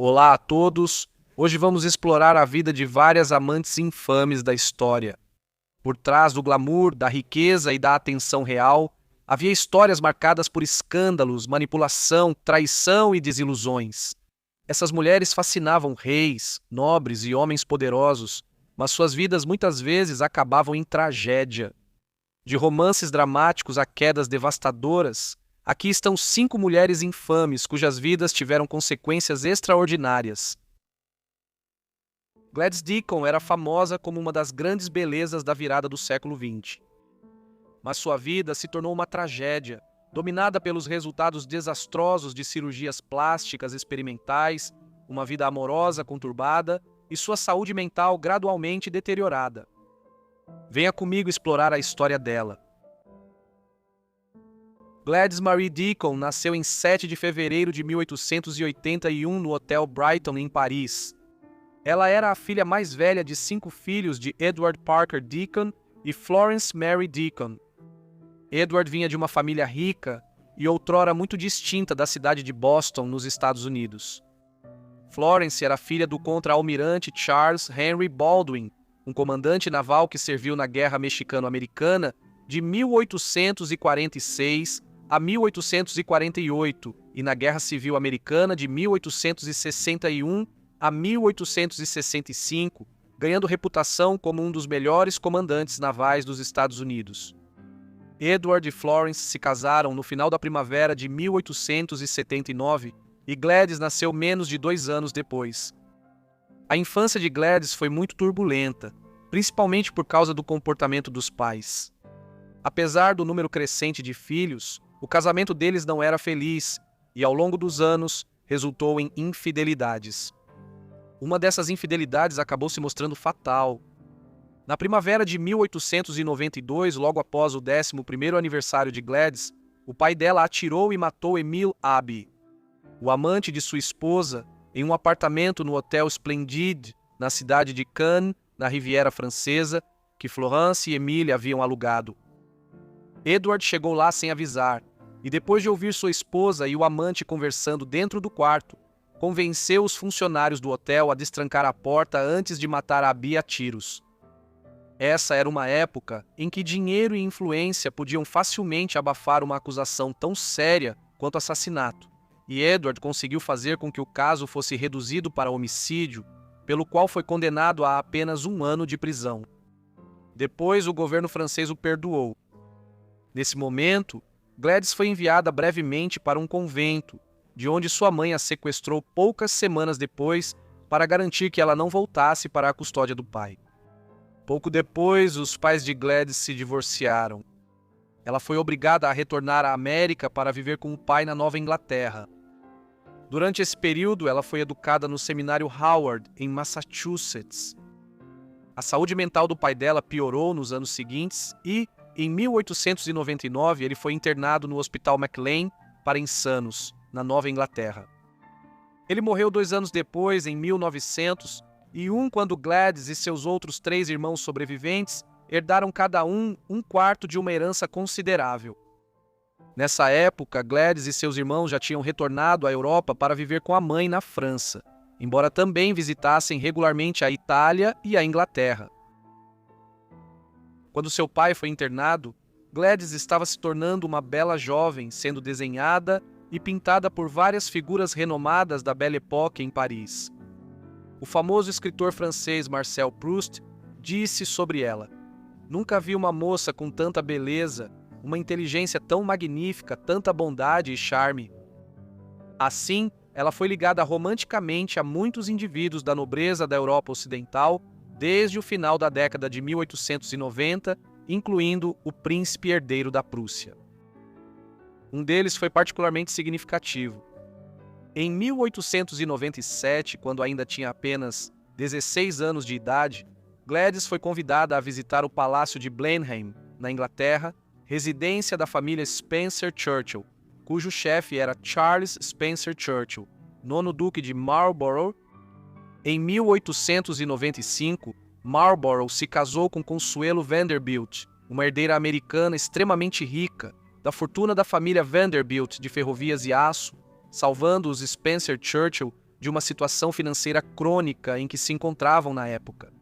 Olá a todos! Hoje vamos explorar a vida de várias amantes infames da história. Por trás do glamour, da riqueza e da atenção real, havia histórias marcadas por escândalos, manipulação, traição e desilusões. Essas mulheres fascinavam reis, nobres e homens poderosos, mas suas vidas muitas vezes acabavam em tragédia. De romances dramáticos a quedas devastadoras, aqui estão 5 mulheres infames cujas vidas tiveram consequências extraordinárias. Gladys Dickon era famosa como uma das grandes belezas da virada do século XX. Mas sua vida se tornou uma tragédia, dominada pelos resultados desastrosos de cirurgias plásticas experimentais, uma vida amorosa conturbada e sua saúde mental gradualmente deteriorada. Venha comigo explorar a história dela. Gladys Marie Dickon nasceu em 7 de fevereiro de 1881 no Hotel Brighton, em Paris. Ela era a filha mais velha de 5 filhos de Edward Parker Dickon e Florence Mary Dickon. Edward vinha de uma família rica e outrora muito distinta da cidade de Boston, nos Estados Unidos. Florence era filha do contra-almirante Charles Henry Baldwin, um comandante naval que serviu na Guerra Mexicano-Americana de 1846 a 1848 e na Guerra Civil Americana de 1861 a 1865, ganhando reputação como um dos melhores comandantes navais dos Estados Unidos. Edward e Florence se casaram no final da primavera de 1879 e Gladys nasceu menos de 2 anos depois. A infância de Gladys foi muito turbulenta, principalmente por causa do comportamento dos pais. Apesar do número crescente de filhos, o casamento deles não era feliz e, ao longo dos anos, resultou em infidelidades. Uma dessas infidelidades acabou se mostrando fatal. Na primavera de 1892, logo após o 11º aniversário de Gladys, o pai dela atirou e matou Emile Abbey, o amante de sua esposa, em um apartamento no Hotel Splendid, na cidade de Cannes, na Riviera Francesa, que Florence e Emile haviam alugado. Edward chegou lá sem avisar, e depois de ouvir sua esposa e o amante conversando dentro do quarto, convenceu os funcionários do hotel a destrancar a porta antes de matar Abbey a tiros. Essa era uma época em que dinheiro e influência podiam facilmente abafar uma acusação tão séria quanto assassinato, e Edward conseguiu fazer com que o caso fosse reduzido para homicídio, pelo qual foi condenado a apenas 1 ano de prisão. Depois, o governo francês o perdoou. Nesse momento, Gladys foi enviada brevemente para um convento, de onde sua mãe a sequestrou poucas semanas depois para garantir que ela não voltasse para a custódia do pai. Pouco depois, os pais de Gladys se divorciaram. Ela foi obrigada a retornar à América para viver com o pai na Nova Inglaterra. Durante esse período, ela foi educada no seminário Howard, em Massachusetts. A saúde mental do pai dela piorou nos anos seguintes e, em 1899, ele foi internado no Hospital McLean para insanos, na Nova Inglaterra. Ele morreu 2 anos depois, em 1901, quando Gladys e seus outros 3 irmãos sobreviventes herdaram cada um 1/4 de uma herança considerável. Nessa época, Gladys e seus irmãos já tinham retornado à Europa para viver com a mãe na França, embora também visitassem regularmente a Itália e a Inglaterra. Quando seu pai foi internado, Gladys estava se tornando uma bela jovem, sendo desenhada e pintada por várias figuras renomadas da Belle Époque em Paris. O famoso escritor francês Marcel Proust disse sobre ela: "Nunca vi uma moça com tanta beleza, uma inteligência tão magnífica, tanta bondade e charme." Assim, ela foi ligada romanticamente a muitos indivíduos da nobreza da Europa Ocidental desde o final da década de 1890, incluindo o príncipe herdeiro da Prússia. Um deles foi particularmente significativo. Em 1897, quando ainda tinha apenas 16 anos de idade, Gladys foi convidada a visitar o Palácio de Blenheim, na Inglaterra, residência da família Spencer Churchill, cujo chefe era Charles Spencer Churchill, 9º Duque de Marlborough. Em 1895, Marlborough se casou com Consuelo Vanderbilt, uma herdeira americana extremamente rica, da fortuna da família Vanderbilt de ferrovias e aço, salvando os Spencer Churchill de uma situação financeira crônica em que se encontravam na época.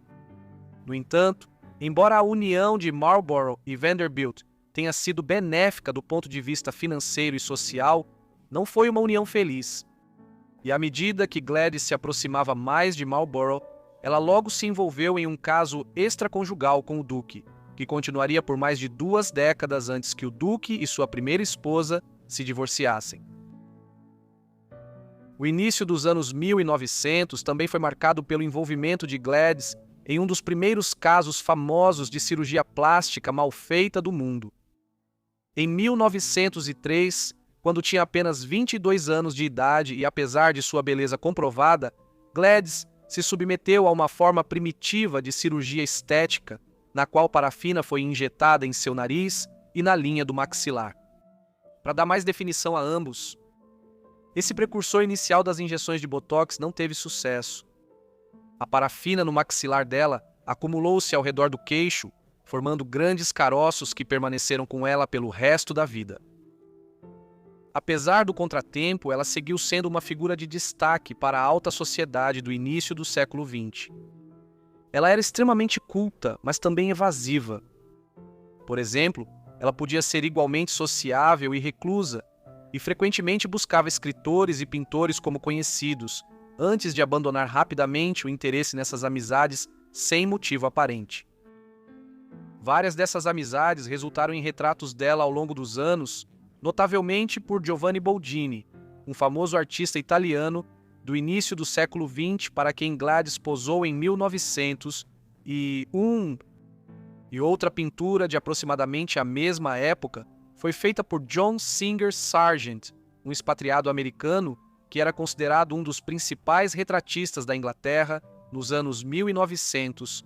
No entanto, embora a união de Marlborough e Vanderbilt tenha sido benéfica do ponto de vista financeiro e social, não foi uma união feliz. E à medida que Gladys se aproximava mais de Marlborough, ela logo se envolveu em um caso extraconjugal com o Duque, que continuaria por mais de 2 décadas antes que o Duque e sua primeira esposa se divorciassem. O início dos anos 1900 também foi marcado pelo envolvimento de Gladys em um dos primeiros casos famosos de cirurgia plástica mal feita do mundo. Em 1903, quando tinha apenas 22 anos de idade e apesar de sua beleza comprovada, Gladys se submeteu a uma forma primitiva de cirurgia estética, na qual parafina foi injetada em seu nariz e na linha do maxilar. Para dar mais definição a ambos, esse precursor inicial das injeções de Botox não teve sucesso. A parafina no maxilar dela acumulou-se ao redor do queixo, formando grandes caroços que permaneceram com ela pelo resto da vida. Apesar do contratempo, ela seguiu sendo uma figura de destaque para a alta sociedade do início do século XX. Ela era extremamente culta, mas também evasiva. Por exemplo, ela podia ser igualmente sociável e reclusa, e frequentemente buscava escritores e pintores como conhecidos, antes de abandonar rapidamente o interesse nessas amizades sem motivo aparente. Várias dessas amizades resultaram em retratos dela ao longo dos anos, notavelmente por Giovanni Boldini, um famoso artista italiano do início do século XX para quem Gladys posou em 1901, e outra pintura de aproximadamente a mesma época foi feita por John Singer Sargent, um expatriado americano que era considerado um dos principais retratistas da Inglaterra nos anos 1900.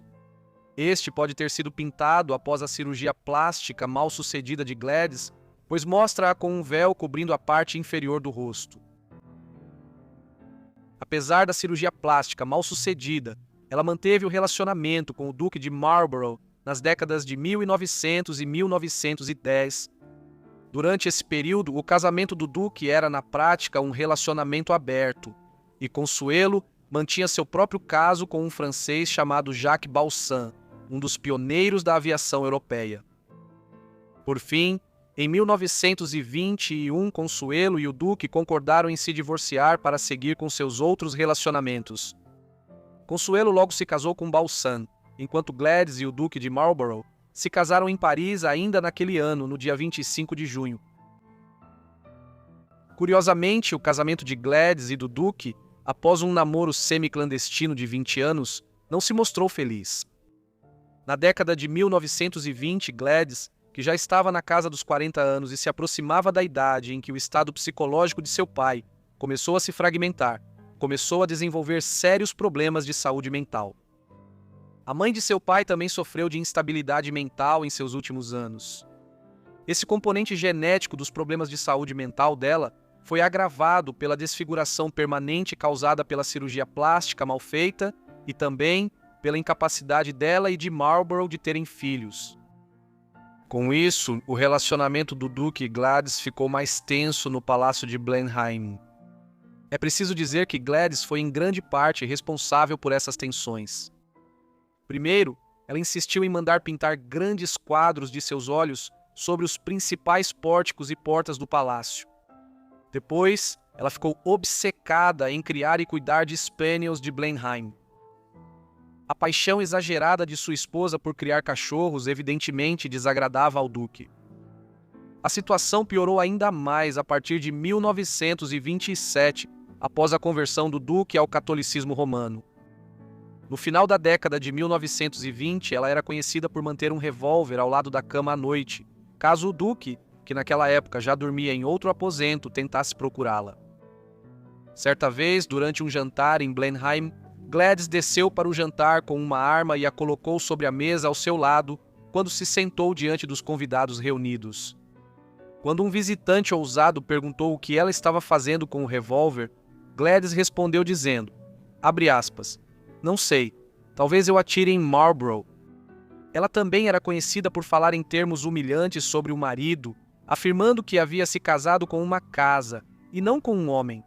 Este pode ter sido pintado após a cirurgia plástica mal sucedida de Gladys, pois mostra-a com um véu cobrindo a parte inferior do rosto. Apesar da cirurgia plástica mal sucedida, ela manteve o relacionamento com o Duque de Marlborough nas décadas de 1900 e 1910. Durante esse período, o casamento do Duque era, na prática, um relacionamento aberto, e Consuelo mantinha seu próprio caso com um francês chamado Jacques Balsan, um dos pioneiros da aviação europeia. Por fim, em 1921, Consuelo e o Duque concordaram em se divorciar para seguir com seus outros relacionamentos. Consuelo logo se casou com Balsan, enquanto Gladys e o Duque de Marlborough se casaram em Paris ainda naquele ano, no dia 25 de junho. Curiosamente, o casamento de Gladys e do Duque, após um namoro semi-clandestino de 20 anos, não se mostrou feliz. Na década de 1920, Gladys, que já estava na casa dos 40 anos e se aproximava da idade em que o estado psicológico de seu pai começou a se fragmentar, começou a desenvolver sérios problemas de saúde mental. A mãe de seu pai também sofreu de instabilidade mental em seus últimos anos. Esse componente genético dos problemas de saúde mental dela foi agravado pela desfiguração permanente causada pela cirurgia plástica mal feita e também pela incapacidade dela e de Marlborough de terem filhos. Com isso, o relacionamento do Duque e Gladys ficou mais tenso no Palácio de Blenheim. É preciso dizer que Gladys foi em grande parte responsável por essas tensões. Primeiro, ela insistiu em mandar pintar grandes quadros de seus olhos sobre os principais pórticos e portas do palácio. Depois, ela ficou obcecada em criar e cuidar de spaniels de Blenheim. A paixão exagerada de sua esposa por criar cachorros evidentemente desagradava ao Duque. A situação piorou ainda mais a partir de 1927, após a conversão do Duque ao catolicismo romano. No final da década de 1920, ela era conhecida por manter um revólver ao lado da cama à noite, caso o Duque, que naquela época já dormia em outro aposento, tentasse procurá-la. Certa vez, durante um jantar em Blenheim, Gladys desceu para o jantar com uma arma e a colocou sobre a mesa ao seu lado quando se sentou diante dos convidados reunidos. Quando um visitante ousado perguntou o que ela estava fazendo com o revólver, Gladys respondeu dizendo, abre aspas, não sei, talvez eu atire em Marlborough. Ela também era conhecida por falar em termos humilhantes sobre o marido, afirmando que havia se casado com uma casa, e não com um homem.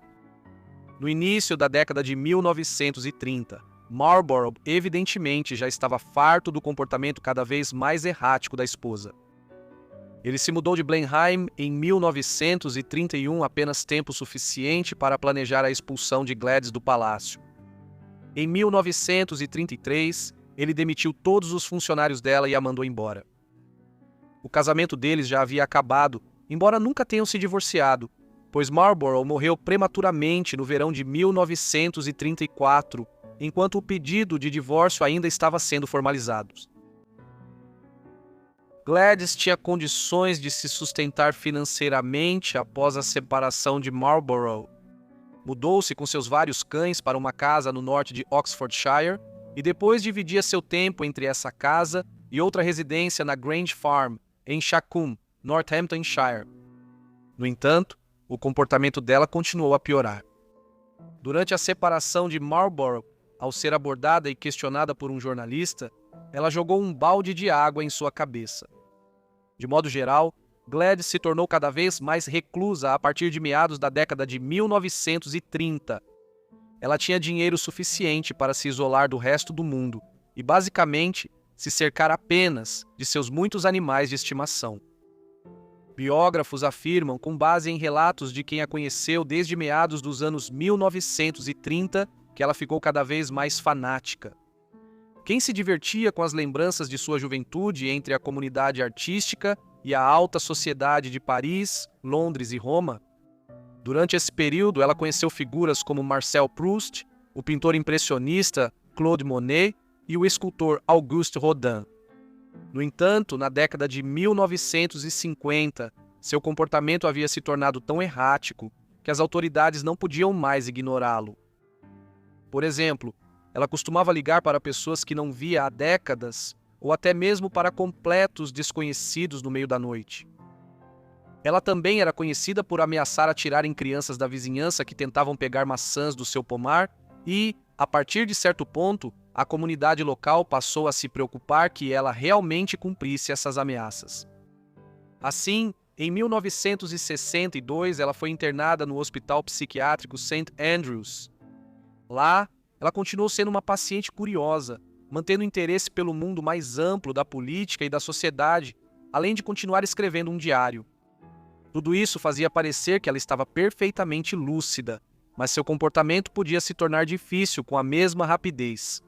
No início da década de 1930, Marlborough evidentemente já estava farto do comportamento cada vez mais errático da esposa. Ele se mudou de Blenheim em 1931, apenas tempo suficiente para planejar a expulsão de Gladys do palácio. Em 1933, ele demitiu todos os funcionários dela e a mandou embora. O casamento deles já havia acabado, embora nunca tenham se divorciado, pois Marlborough morreu prematuramente no verão de 1934, enquanto o pedido de divórcio ainda estava sendo formalizado. Gladys tinha condições de se sustentar financeiramente após a separação de Marlborough. Mudou-se com seus vários cães para uma casa no norte de Oxfordshire e depois dividia seu tempo entre essa casa e outra residência na Grange Farm, em Shacombe, Northamptonshire. No entanto, o comportamento dela continuou a piorar. Durante a separação de Marlborough, ao ser abordada e questionada por um jornalista, ela jogou um balde de água em sua cabeça. De modo geral, Gladys se tornou cada vez mais reclusa a partir de meados da década de 1930. Ela tinha dinheiro suficiente para se isolar do resto do mundo e, basicamente, se cercar apenas de seus muitos animais de estimação. Biógrafos afirmam, com base em relatos de quem a conheceu desde meados dos anos 1930, que ela ficou cada vez mais fanática. Quem se divertia com as lembranças de sua juventude entre a comunidade artística e a alta sociedade de Paris, Londres e Roma? Durante esse período, ela conheceu figuras como Marcel Proust, o pintor impressionista Claude Monet e o escultor Auguste Rodin. No entanto, na década de 1950, seu comportamento havia se tornado tão errático que as autoridades não podiam mais ignorá-lo. Por exemplo, ela costumava ligar para pessoas que não via há décadas ou até mesmo para completos desconhecidos no meio da noite. Ela também era conhecida por ameaçar atirar em crianças da vizinhança que tentavam pegar maçãs do seu pomar e, a partir de certo ponto, a comunidade local passou a se preocupar que ela realmente cumprisse essas ameaças. Assim, em 1962, ela foi internada no Hospital Psiquiátrico St. Andrews. Lá, ela continuou sendo uma paciente curiosa, mantendo interesse pelo mundo mais amplo da política e da sociedade, além de continuar escrevendo um diário. Tudo isso fazia parecer que ela estava perfeitamente lúcida, mas seu comportamento podia se tornar difícil com a mesma rapidez.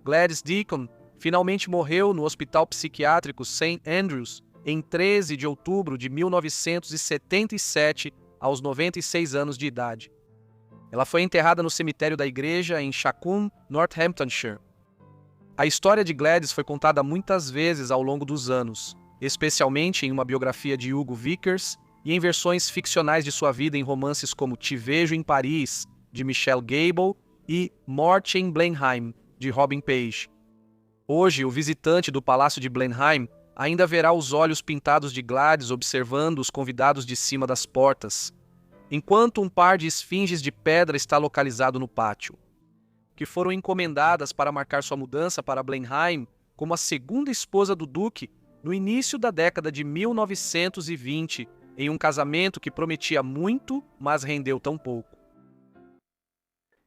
Gladys Deacon finalmente morreu no Hospital Psiquiátrico St. Andrews em 13 de outubro de 1977, aos 96 anos de idade. Ela foi enterrada no cemitério da igreja em Shacombe, Northamptonshire. A história de Gladys foi contada muitas vezes ao longo dos anos, especialmente em uma biografia de Hugo Vickers e em versões ficcionais de sua vida em romances como Te Vejo em Paris, de Michelle Gable, e Morte em Blenheim, de Robin Page. Hoje, o visitante do Palácio de Blenheim ainda verá os olhos pintados de Gladys observando os convidados de cima das portas, enquanto um par de esfinges de pedra está localizado no pátio, que foram encomendadas para marcar sua mudança para Blenheim como a segunda esposa do duque no início da década de 1920, em um casamento que prometia muito, mas rendeu tão pouco.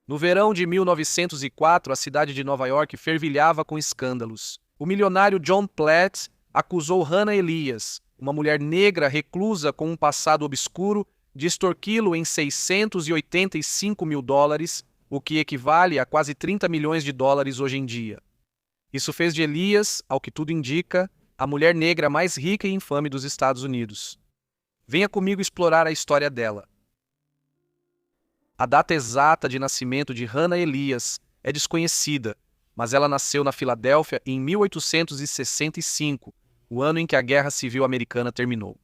No verão de 1904, a cidade de Nova York fervilhava com escândalos. O milionário John Platt acusou Hannah Elias, uma mulher negra reclusa com um passado obscuro, de extorquí-lo em $685 mil, o que equivale a quase 30 milhões de dólares hoje em dia. Isso fez de Elias, ao que tudo indica, a mulher negra mais rica e infame dos Estados Unidos. Venha comigo explorar a história dela. A data exata de nascimento de Hannah Elias é desconhecida, mas ela nasceu na Filadélfia em 1865, o ano em que a Guerra Civil Americana terminou.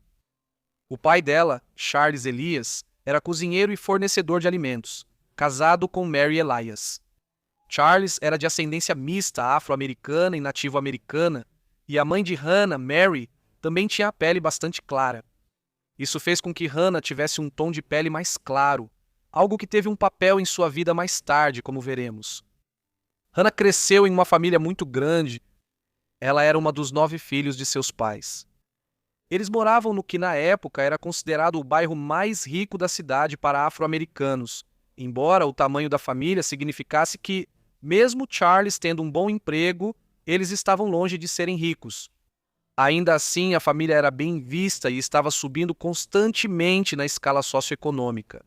O pai dela, Charles Elias, era cozinheiro e fornecedor de alimentos, casado com Mary Elias. Charles era de ascendência mista afro-americana e nativo-americana, e a mãe de Hannah, Mary, também tinha a pele bastante clara. Isso fez com que Hannah tivesse um tom de pele mais claro, algo que teve um papel em sua vida mais tarde, como veremos. Hannah cresceu em uma família muito grande. Ela era uma dos 9 filhos de seus pais. Eles moravam no que na época era considerado o bairro mais rico da cidade para afro-americanos, embora o tamanho da família significasse que, mesmo Charles tendo um bom emprego, eles estavam longe de serem ricos. Ainda assim, a família era bem vista e estava subindo constantemente na escala socioeconômica.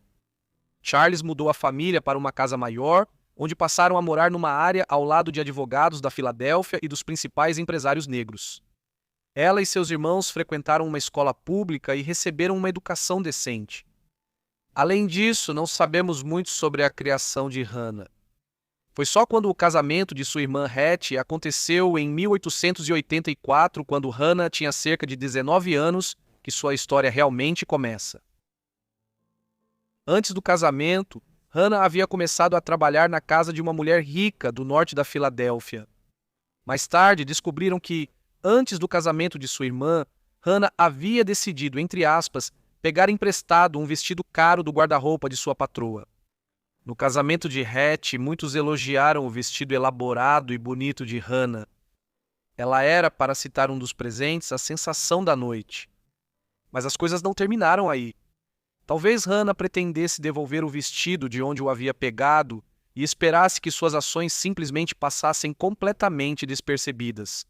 Charles mudou a família para uma casa maior, onde passaram a morar numa área ao lado de advogados da Filadélfia e dos principais empresários negros. Ela e seus irmãos frequentaram uma escola pública e receberam uma educação decente. Além disso, não sabemos muito sobre a criação de Hannah. Foi só quando o casamento de sua irmã Hattie aconteceu em 1884, quando Hannah tinha cerca de 19 anos, que sua história realmente começa. Antes do casamento, Hannah havia começado a trabalhar na casa de uma mulher rica do norte da Filadélfia. Mais tarde, descobriram que, antes do casamento de sua irmã, Hannah havia decidido, entre aspas, pegar emprestado um vestido caro do guarda-roupa de sua patroa. No casamento de Hattie, muitos elogiaram o vestido elaborado e bonito de Hannah. Ela era, para citar um dos presentes, a sensação da noite. Mas as coisas não terminaram aí. Talvez Hannah pretendesse devolver o vestido de onde o havia pegado e esperasse que suas ações simplesmente passassem completamente despercebidas.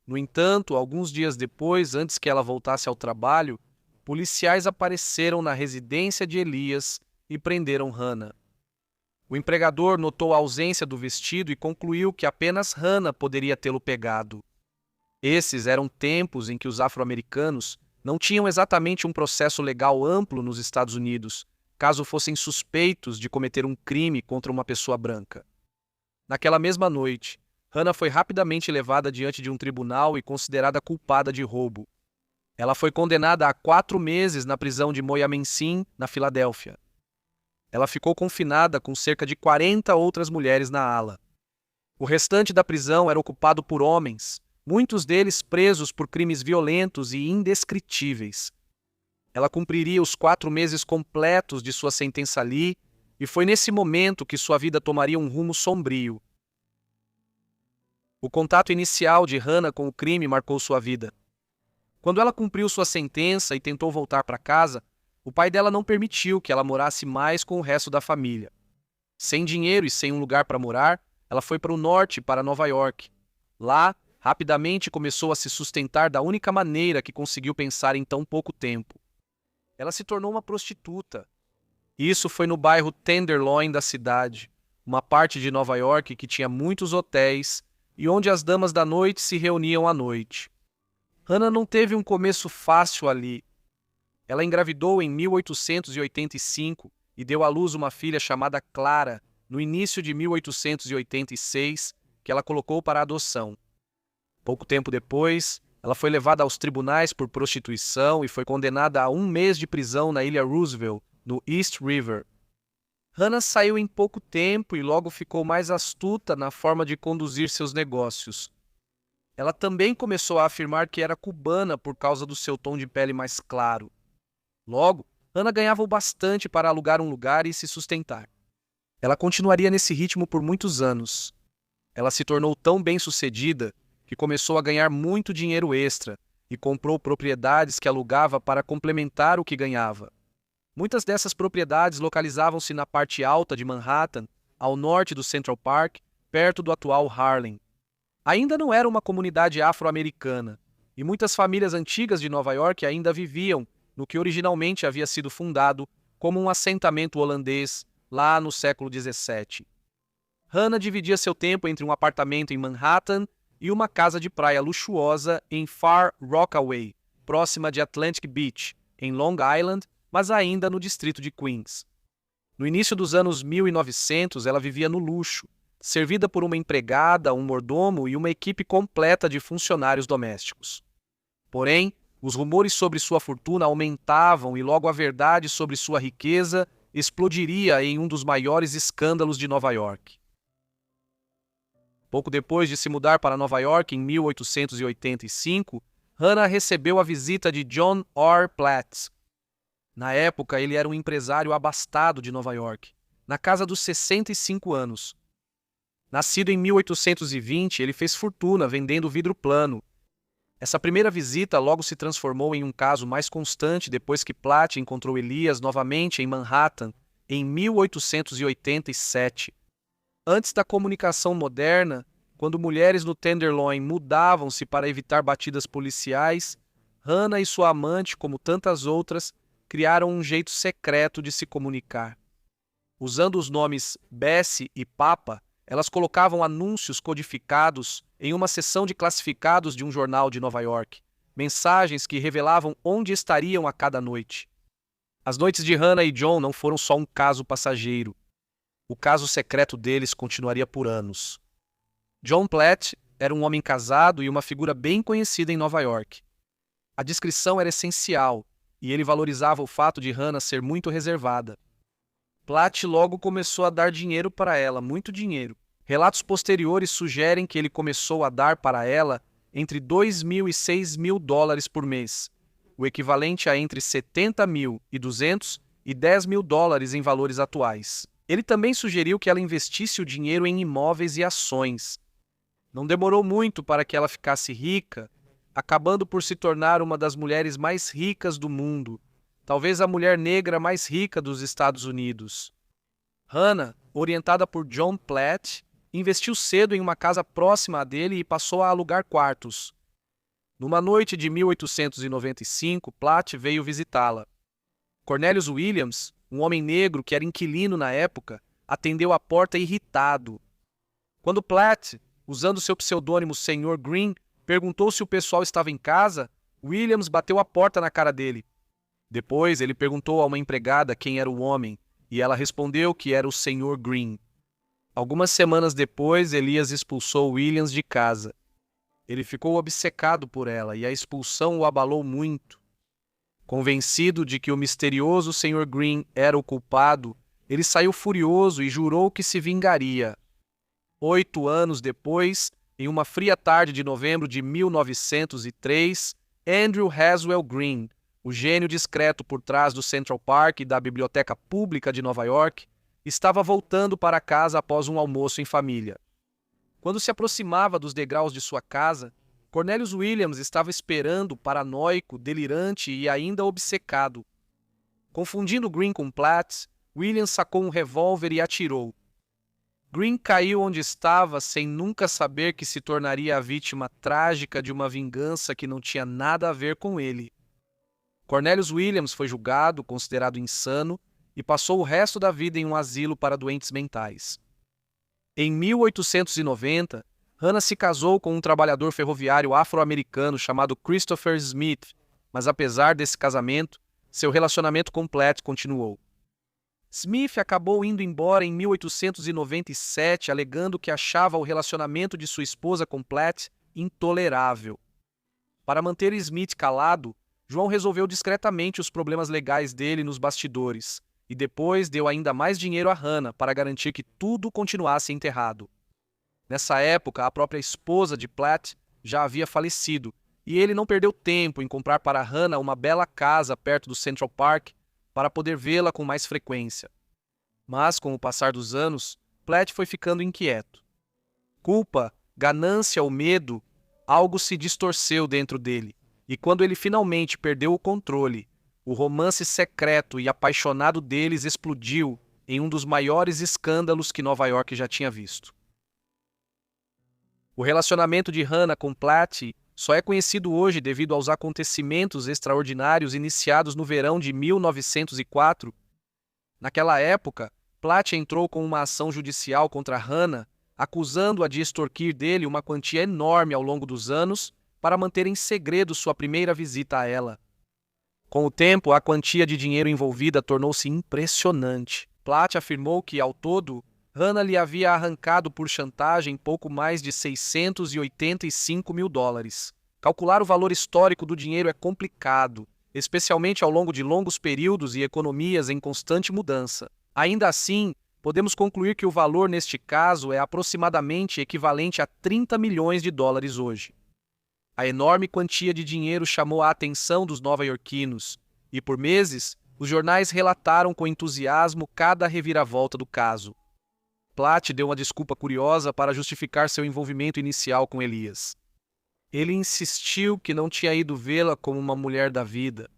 No entanto, alguns dias depois, antes que ela voltasse ao trabalho, policiais apareceram na residência de Elias e prenderam Hannah. O empregador notou a ausência do vestido e concluiu que apenas Hannah poderia tê-lo pegado. Esses eram tempos em que os afro-americanos não tinham exatamente um processo legal amplo nos Estados Unidos, caso fossem suspeitos de cometer um crime contra uma pessoa branca. Naquela mesma noite, Hannah foi rapidamente levada diante de um tribunal e considerada culpada de roubo. Ela foi condenada a 4 meses na prisão de Moyamensim, na Filadélfia. Ela ficou confinada com cerca de 40 outras mulheres na ala. O restante da prisão era ocupado por homens, muitos deles presos por crimes violentos e indescritíveis. Ela cumpriria os 4 meses completos de sua sentença ali, e foi nesse momento que sua vida tomaria um rumo sombrio. O contato inicial de Hannah com o crime marcou sua vida. Quando ela cumpriu sua sentença e tentou voltar para casa, o pai dela não permitiu que ela morasse mais com o resto da família. Sem dinheiro e sem um lugar para morar, ela foi para o norte, para Nova York. Lá, rapidamente começou a se sustentar da única maneira que conseguiu pensar em tão pouco tempo. Ela se tornou uma prostituta. Isso foi no bairro Tenderloin da cidade, uma parte de Nova York que tinha muitos hotéis e onde as damas da noite se reuniam à noite. Hannah não teve um começo fácil ali. Ela engravidou em 1885 e deu à luz uma filha chamada Clara no início de 1886, que ela colocou para adoção. Pouco tempo depois, ela foi levada aos tribunais por prostituição e foi condenada a 1 mês de prisão na ilha Roosevelt, no East River. Hannah saiu em pouco tempo e logo ficou mais astuta na forma de conduzir seus negócios. Ela também começou a afirmar que era cubana por causa do seu tom de pele mais claro. Logo, Hannah ganhava o bastante para alugar um lugar e se sustentar. Ela continuaria nesse ritmo por muitos anos. Ela se tornou tão bem-sucedida que começou a ganhar muito dinheiro extra e comprou propriedades que alugava para complementar o que ganhava. Muitas dessas propriedades localizavam-se na parte alta de Manhattan, ao norte do Central Park, perto do atual Harlem. Ainda não era uma comunidade afro-americana, e muitas famílias antigas de Nova York ainda viviam no que originalmente havia sido fundado como um assentamento holandês lá no século XVII. Hannah dividia seu tempo entre um apartamento em Manhattan e uma casa de praia luxuosa em Far Rockaway, próxima de Atlantic Beach, em Long Island, mas ainda no distrito de Queens. No início dos anos 1900, ela vivia no luxo, servida por uma empregada, um mordomo e uma equipe completa de funcionários domésticos. Porém, os rumores sobre sua fortuna aumentavam e logo a verdade sobre sua riqueza explodiria em um dos maiores escândalos de Nova York. Pouco depois de se mudar para Nova York em 1885, Hannah recebeu a visita de John R. Platt. Na época, ele era um empresário abastado de Nova York, na casa dos 65 anos. Nascido em 1820, ele fez fortuna vendendo vidro plano. Essa primeira visita logo se transformou em um caso mais constante depois que Platt encontrou Elias novamente em Manhattan em 1887. Antes da comunicação moderna, quando mulheres no Tenderloin mudavam-se para evitar batidas policiais, Hannah e sua amante, como tantas outras, criaram um jeito secreto de se comunicar. Usando os nomes Bessie e Papa, elas colocavam anúncios codificados em uma seção de classificados de um jornal de Nova York, mensagens que revelavam onde estariam a cada noite. As noites de Hannah e John não foram só um caso passageiro. O caso secreto deles continuaria por anos. John Platt era um homem casado e uma figura bem conhecida em Nova York. A discrição era essencial, e ele valorizava o fato de Hannah ser muito reservada. Platt logo começou a dar dinheiro para ela, muito dinheiro. Relatos posteriores sugerem que ele começou a dar para ela entre $2.000 e $6.000 por mês, o equivalente a entre $70.200 e $10.000 em valores atuais. Ele também sugeriu que ela investisse o dinheiro em imóveis e ações. Não demorou muito para que ela ficasse rica, acabando por se tornar uma das mulheres mais ricas do mundo, talvez a mulher negra mais rica dos Estados Unidos. Hannah, orientada por John Platt, investiu cedo em uma casa próxima a dele e passou a alugar quartos. Numa noite de 1895, Platt veio visitá-la. Cornelius Williams, um homem negro que era inquilino na época, atendeu a porta irritado. Quando Platt, usando seu pseudônimo Sr. Green, perguntou se o pessoal estava em casa, Williams bateu a porta na cara dele. Depois, ele perguntou a uma empregada quem era o homem, e ela respondeu que era o Sr. Green. Algumas semanas depois, Elias expulsou Williams de casa. Ele ficou obcecado por ela, e a expulsão o abalou muito. Convencido de que o misterioso Sr. Green era o culpado, ele saiu furioso e jurou que se vingaria. 8 anos depois, em uma fria tarde de novembro de 1903, Andrew Haswell Green, o gênio discreto por trás do Central Park e da Biblioteca Pública de Nova York, estava voltando para casa após um almoço em família. Quando se aproximava dos degraus de sua casa, Cornelius Williams estava esperando, paranoico, delirante e ainda obcecado. Confundindo Green com Platt, Williams sacou um revólver e atirou. Green caiu onde estava sem nunca saber que se tornaria a vítima trágica de uma vingança que não tinha nada a ver com ele. Cornelius Williams foi julgado, considerado insano, e passou o resto da vida em um asilo para doentes mentais. Em 1890, Hannah se casou com um trabalhador ferroviário afro-americano chamado Christopher Smith, mas apesar desse casamento, seu relacionamento com Platt continuou. Smith acabou indo embora em 1897, alegando que achava o relacionamento de sua esposa com Platt intolerável. Para manter Smith calado, João resolveu discretamente os problemas legais dele nos bastidores, e depois deu ainda mais dinheiro a Hannah para garantir que tudo continuasse enterrado. Nessa época, a própria esposa de Platt já havia falecido, e ele não perdeu tempo em comprar para Hannah uma bela casa perto do Central Park para poder vê-la com mais frequência. Mas, com o passar dos anos, Platt foi ficando inquieto. Culpa, ganância ou medo, algo se distorceu dentro dele, e quando ele finalmente perdeu o controle, o romance secreto e apaixonado deles explodiu em um dos maiores escândalos que Nova York já tinha visto. O relacionamento de Hannah com Platt só é conhecido hoje devido aos acontecimentos extraordinários iniciados no verão de 1904. Naquela época, Platt entrou com uma ação judicial contra Hannah, acusando-a de extorquir dele uma quantia enorme ao longo dos anos para manter em segredo sua primeira visita a ela. Com o tempo, a quantia de dinheiro envolvida tornou-se impressionante. Platt afirmou que, ao todo, Hannah lhe havia arrancado por chantagem pouco mais de $685 mil. Calcular o valor histórico do dinheiro é complicado, especialmente ao longo de longos períodos e economias em constante mudança. Ainda assim, podemos concluir que o valor neste caso é aproximadamente equivalente a $30 milhões hoje. A enorme quantia de dinheiro chamou a atenção dos nova-iorquinos, e por meses, os jornais relataram com entusiasmo cada reviravolta do caso. Platt deu uma desculpa curiosa para justificar seu envolvimento inicial com Elias. Ele insistiu que não tinha ido vê-la como uma mulher da vida.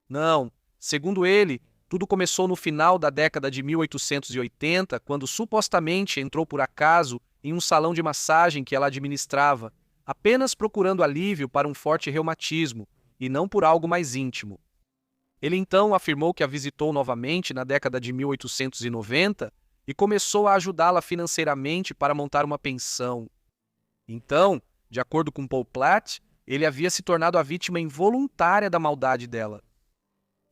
Não, segundo ele, Tudo começou no final da década de 1880, quando supostamente entrou por acaso em um salão de massagem que ela administrava, apenas procurando alívio para um forte reumatismo, e não por algo mais íntimo. Ele então afirmou que a visitou novamente na década de 1890 e começou a ajudá-la financeiramente para montar uma pensão. Então, de acordo com Paul Platt, ele havia se tornado a vítima involuntária da maldade dela.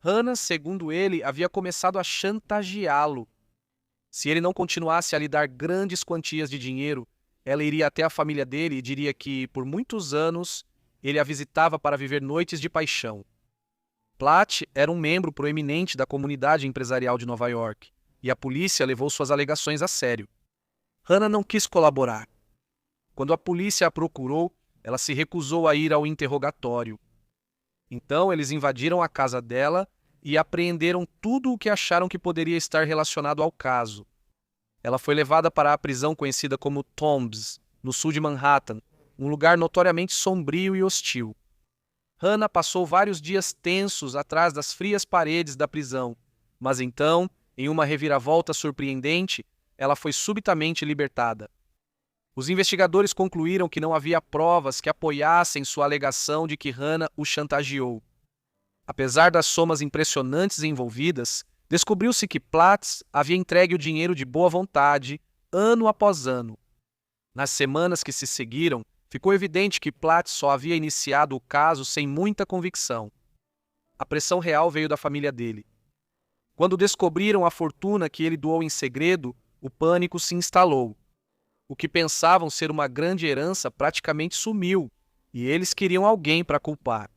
Hannah, segundo ele, havia começado a chantageá-lo. Se ele não continuasse a lhe dar grandes quantias de dinheiro, ela iria até a família dele e diria que, por muitos anos, ele a visitava para viver noites de paixão. Platt era um membro proeminente da comunidade empresarial de Nova York, e a polícia levou suas alegações a sério. Hannah não quis colaborar. Quando a polícia a procurou, ela se recusou a ir ao interrogatório. Então, eles invadiram a casa dela e apreenderam tudo o que acharam que poderia estar relacionado ao caso. Ela foi levada para a prisão conhecida como Tombs, no sul de Manhattan, um lugar notoriamente sombrio e hostil. Hannah passou vários dias tensos atrás das frias paredes da prisão, mas então, em uma reviravolta surpreendente, ela foi subitamente libertada. Os investigadores concluíram que não havia provas que apoiassem sua alegação de que Hannah o chantageou. Apesar das somas impressionantes envolvidas, descobriu-se que Platt havia entregue o dinheiro de boa vontade, ano após ano. Nas semanas que se seguiram, ficou evidente que Platt só havia iniciado o caso sem muita convicção. A pressão real veio da família dele. Quando descobriram a fortuna que ele doou em segredo, o pânico se instalou. O que pensavam ser uma grande herança praticamente sumiu, e eles queriam alguém para culpar.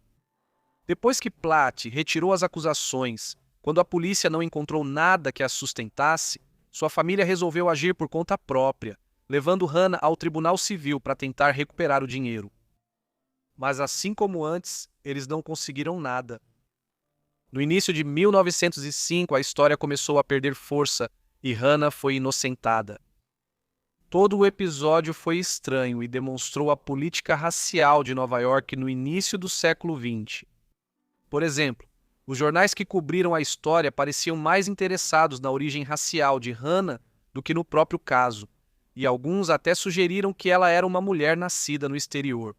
Depois que Platt retirou as acusações, quando a polícia não encontrou nada que a sustentasse, sua família resolveu agir por conta própria, levando Hannah ao tribunal civil para tentar recuperar o dinheiro. Mas assim como antes, eles não conseguiram nada. No início de 1905, a história começou a perder força e Hannah foi inocentada. Todo o episódio foi estranho e demonstrou a política racial de Nova York no início do século XX. Por exemplo, os jornais que cobriram a história pareciam mais interessados na origem racial de Hannah do que no próprio caso, e alguns até sugeriram que ela era uma mulher nascida no exterior.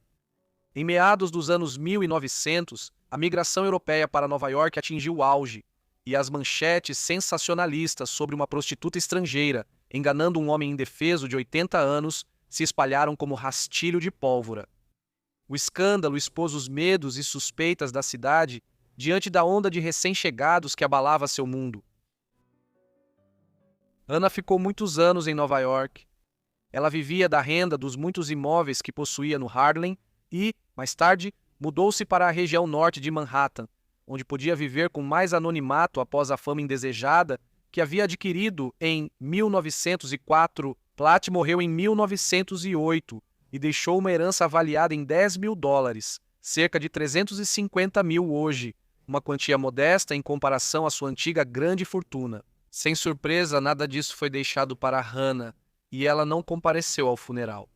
Em meados dos anos 1900, a migração europeia para Nova York atingiu o auge, e as manchetes sensacionalistas sobre uma prostituta estrangeira enganando um homem indefeso de 80 anos se espalharam como rastilho de pólvora. O escândalo expôs os medos e suspeitas da cidade diante da onda de recém-chegados que abalava seu mundo. Hannah ficou muitos anos em Nova York. Ela vivia da renda dos muitos imóveis que possuía no Harlem e, mais tarde, mudou-se para a região norte de Manhattan, onde podia viver com mais anonimato após a fama indesejada que havia adquirido em 1904. Platt morreu em 1908 e deixou uma herança avaliada em $10.000, cerca de 350 mil hoje, uma quantia modesta em comparação à sua antiga grande fortuna. Sem surpresa, nada disso foi deixado para Hannah, e ela não compareceu ao funeral.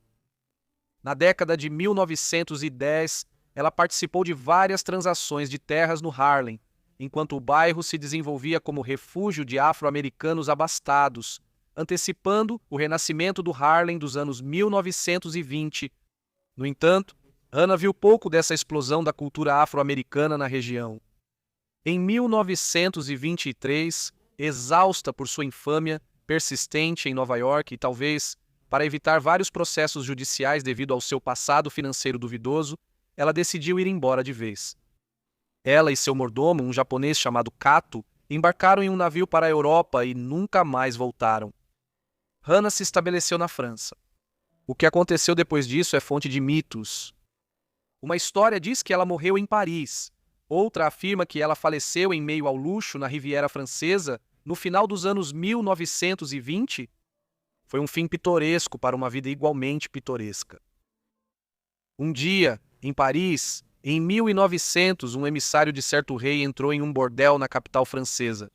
Na década de 1910, ela participou de várias transações de terras no Harlem, enquanto o bairro se desenvolvia como refúgio de afro-americanos abastados, antecipando o renascimento do Harlem dos anos 1920. No entanto, Hannah viu pouco dessa explosão da cultura afro-americana na região. Em 1923, exausta por sua infâmia persistente em Nova York e talvez para evitar vários processos judiciais devido ao seu passado financeiro duvidoso, ela decidiu ir embora de vez. Ela e seu mordomo, um japonês chamado Kato, embarcaram em um navio para a Europa e nunca mais voltaram. Hannah se estabeleceu na França. O que aconteceu depois disso é fonte de mitos. Uma história diz que ela morreu em Paris. Outra afirma que ela faleceu em meio ao luxo na Riviera Francesa no final dos anos 1920. Foi um fim pitoresco para uma vida igualmente pitoresca. Um dia, em Paris, em 1900, um emissário de certo rei entrou em um bordel na capital francesa.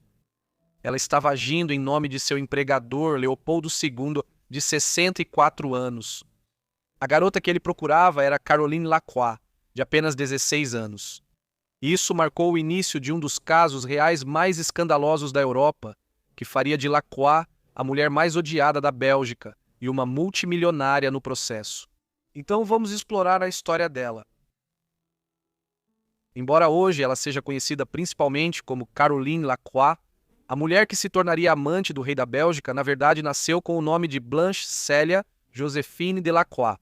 Ela estava agindo em nome de seu empregador, Leopoldo II, de 64 anos. A garota que ele procurava era Caroline Lacroix, de apenas 16 anos. Isso marcou o início de um dos casos reais mais escandalosos da Europa, que faria de Lacroix a mulher mais odiada da Bélgica e uma multimilionária no processo. Então vamos explorar a história dela. Embora hoje ela seja conhecida principalmente como Caroline Lacroix, a mulher que se tornaria amante do rei da Bélgica, na verdade, nasceu com o nome de Blanche Célia Joséphine de Lacroix,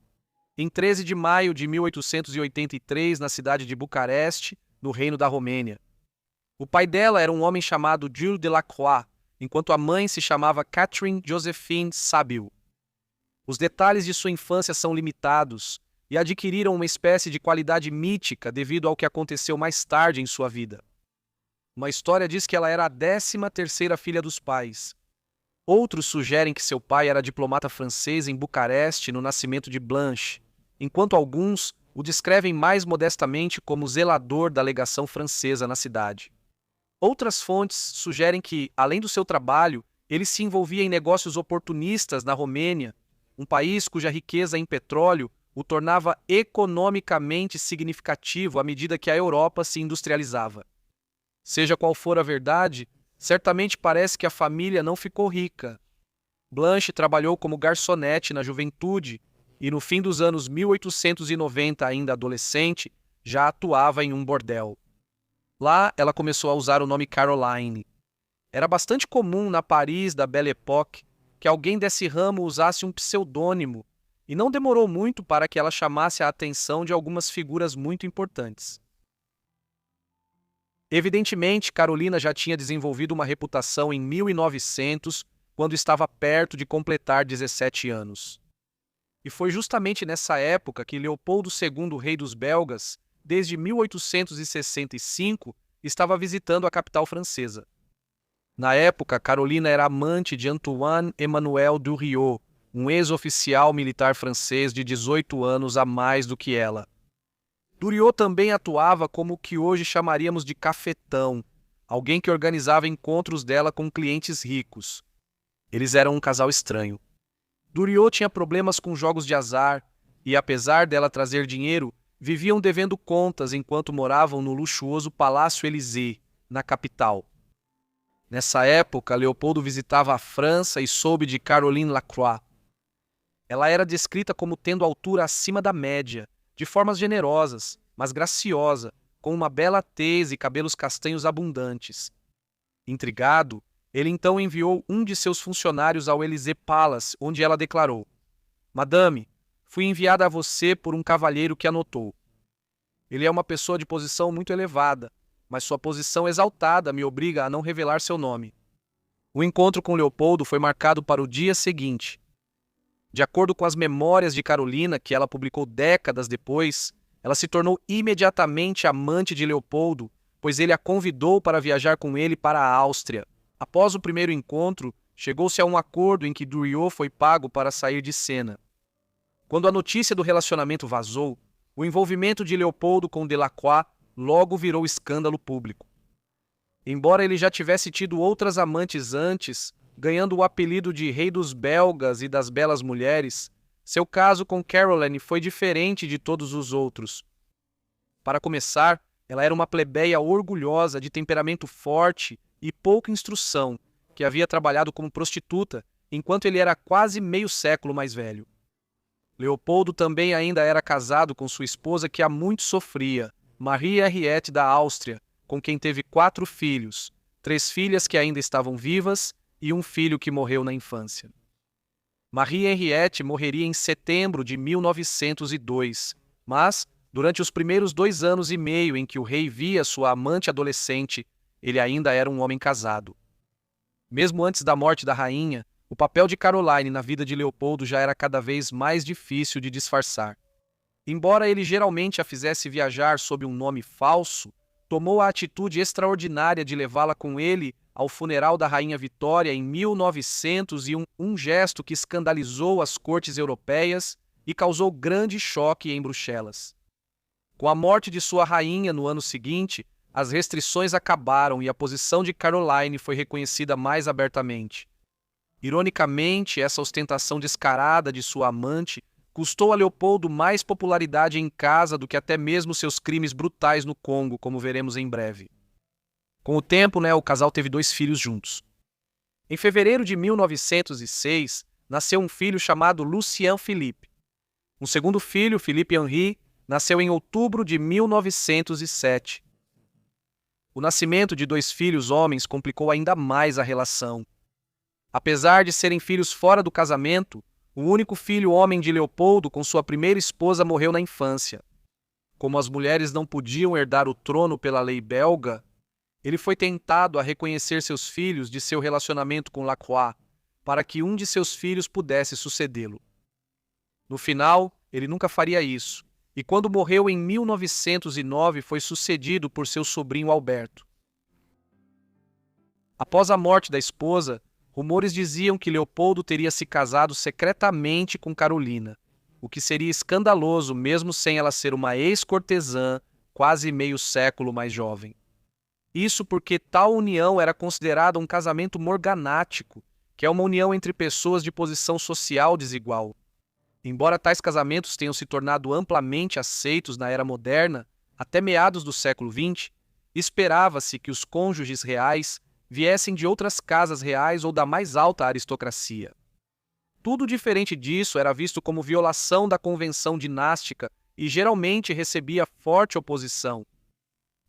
em 13 de maio de 1883, na cidade de Bucareste, no Reino da Romênia. O pai dela era um homem chamado Jules de Lacroix, enquanto a mãe se chamava Catherine Joséphine Sabiu. Os detalhes de sua infância são limitados e adquiriram uma espécie de qualidade mítica devido ao que aconteceu mais tarde em sua vida. Uma história diz que ela era a 13ª filha dos pais. Outros sugerem que seu pai era diplomata francês em Bucareste no nascimento de Blanche, enquanto alguns o descrevem mais modestamente como zelador da legação francesa na cidade. Outras fontes sugerem que, além do seu trabalho, ele se envolvia em negócios oportunistas na Romênia, um país cuja riqueza em petróleo o tornava economicamente significativo à medida que a Europa se industrializava. Seja qual for a verdade, certamente parece que a família não ficou rica. Blanche trabalhou como garçonete na juventude e no fim dos anos 1890, ainda adolescente, já atuava em um bordel. Lá, ela começou a usar o nome Caroline. Era bastante comum na Paris da Belle Époque que alguém desse ramo usasse um pseudônimo, e não demorou muito para que ela chamasse a atenção de algumas figuras muito importantes. Evidentemente, Carolina já tinha desenvolvido uma reputação em 1900, quando estava perto de completar 17 anos. E foi justamente nessa época que Leopoldo II, rei dos belgas, desde 1865, estava visitando a capital francesa. Na época, Carolina era amante de Antoine-Emmanuel Durieux, um ex-oficial militar francês de 18 anos a mais do que ela. Durieux também atuava como o que hoje chamaríamos de cafetão, alguém que organizava encontros dela com clientes ricos. Eles eram um casal estranho. Durieux tinha problemas com jogos de azar e, apesar dela trazer dinheiro, viviam devendo contas enquanto moravam no luxuoso Palácio Élysée, na capital. Nessa época, Leopoldo visitava a França e soube de Caroline Lacroix. Ela era descrita como tendo altura acima da média, de formas generosas, mas graciosa, com uma bela tez e cabelos castanhos abundantes. Intrigado, ele então enviou um de seus funcionários ao Élysée Palace, onde ela declarou: "Madame, fui enviada a você por um cavalheiro que anotou. Ele é uma pessoa de posição muito elevada, mas sua posição exaltada me obriga a não revelar seu nome." O encontro com Leopoldo foi marcado para o dia seguinte. De acordo com as memórias de Carolina, que ela publicou décadas depois, ela se tornou imediatamente amante de Leopoldo, pois ele a convidou para viajar com ele para a Áustria. Após o primeiro encontro, chegou-se a um acordo em que Durieux foi pago para sair de cena. Quando a notícia do relacionamento vazou, o envolvimento de Leopoldo com Delacroix logo virou escândalo público. Embora ele já tivesse tido outras amantes antes, ganhando o apelido de Rei dos Belgas e das Belas Mulheres, seu caso com Caroline foi diferente de todos os outros. Para começar, ela era uma plebeia orgulhosa, de temperamento forte e pouca instrução, que havia trabalhado como prostituta, enquanto ele era quase meio século mais velho. Leopoldo também ainda era casado com sua esposa que há muito sofria, Marie Henriette da Áustria, com quem teve 4 filhos, 3 filhas que ainda estavam vivas e um filho que morreu na infância. Marie Henriette morreria em setembro de 1902, mas, durante os primeiros 2 anos e meio em que o rei via sua amante adolescente, ele ainda era um homem casado. Mesmo antes da morte da rainha, o papel de Caroline na vida de Leopoldo já era cada vez mais difícil de disfarçar. Embora ele geralmente a fizesse viajar sob um nome falso, tomou a atitude extraordinária de levá-la com ele ao funeral da Rainha Vitória em 1901, um gesto que escandalizou as cortes europeias e causou grande choque em Bruxelas. Com a morte de sua rainha no ano seguinte, as restrições acabaram e a posição de Caroline foi reconhecida mais abertamente. Ironicamente, essa ostentação descarada de sua amante custou a Leopoldo mais popularidade em casa do que até mesmo seus crimes brutais no Congo, como veremos em breve. Com o tempo, o casal teve 2 filhos juntos. Em fevereiro de 1906, nasceu um filho chamado Lucien Philippe. Um segundo filho, Philippe Henri, nasceu em outubro de 1907. O nascimento de 2 filhos homens complicou ainda mais a relação. Apesar de serem filhos fora do casamento, o único filho homem de Leopoldo com sua primeira esposa morreu na infância. Como as mulheres não podiam herdar o trono pela lei belga, ele foi tentado a reconhecer seus filhos de seu relacionamento com Lacroix, para que um de seus filhos pudesse sucedê-lo. No final, ele nunca faria isso, e quando morreu em 1909 foi sucedido por seu sobrinho Alberto. Após a morte da esposa, rumores diziam que Leopoldo teria se casado secretamente com Carolina, o que seria escandaloso mesmo sem ela ser uma ex-cortesã quase meio século mais jovem. Isso porque tal união era considerada um casamento morganático, que é uma união entre pessoas de posição social desigual. Embora tais casamentos tenham se tornado amplamente aceitos na era moderna, até meados do século XX, esperava-se que os cônjuges reais viessem de outras casas reais ou da mais alta aristocracia. Tudo diferente disso era visto como violação da convenção dinástica e geralmente recebia forte oposição.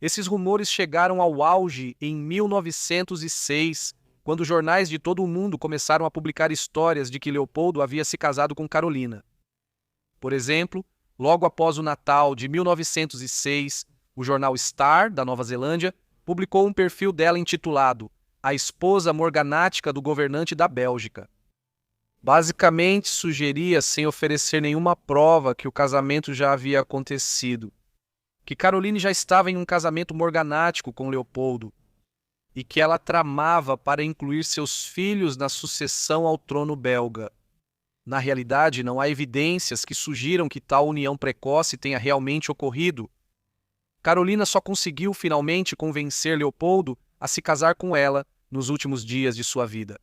Esses rumores chegaram ao auge em 1906, quando jornais de todo o mundo começaram a publicar histórias de que Leopoldo havia se casado com Carolina. Por exemplo, logo após o Natal de 1906, o jornal Star, da Nova Zelândia, publicou um perfil dela intitulado A Esposa Morganática do Governante da Bélgica. Basicamente sugeria, sem oferecer nenhuma prova, que o casamento já havia acontecido, que Caroline já estava em um casamento morganático com Leopoldo e que ela tramava para incluir seus filhos na sucessão ao trono belga. Na realidade, não há evidências que sugiram que tal união precoce tenha realmente ocorrido. Carolina só conseguiu finalmente convencer Leopoldo a se casar com ela nos últimos dias de sua vida.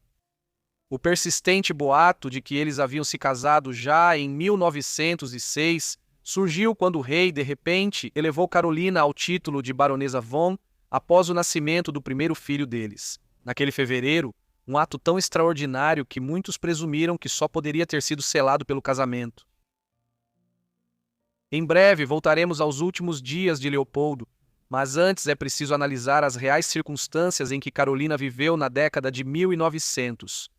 O persistente boato de que eles haviam se casado já em 1906 surgiu quando o rei, de repente, elevou Carolina ao título de Baronesa von após o nascimento do primeiro filho deles. Naquele fevereiro, um ato tão extraordinário que muitos presumiram que só poderia ter sido selado pelo casamento. Em breve voltaremos aos últimos dias de Leopoldo, mas antes é preciso analisar as reais circunstâncias em que Carolina viveu na década de 1900.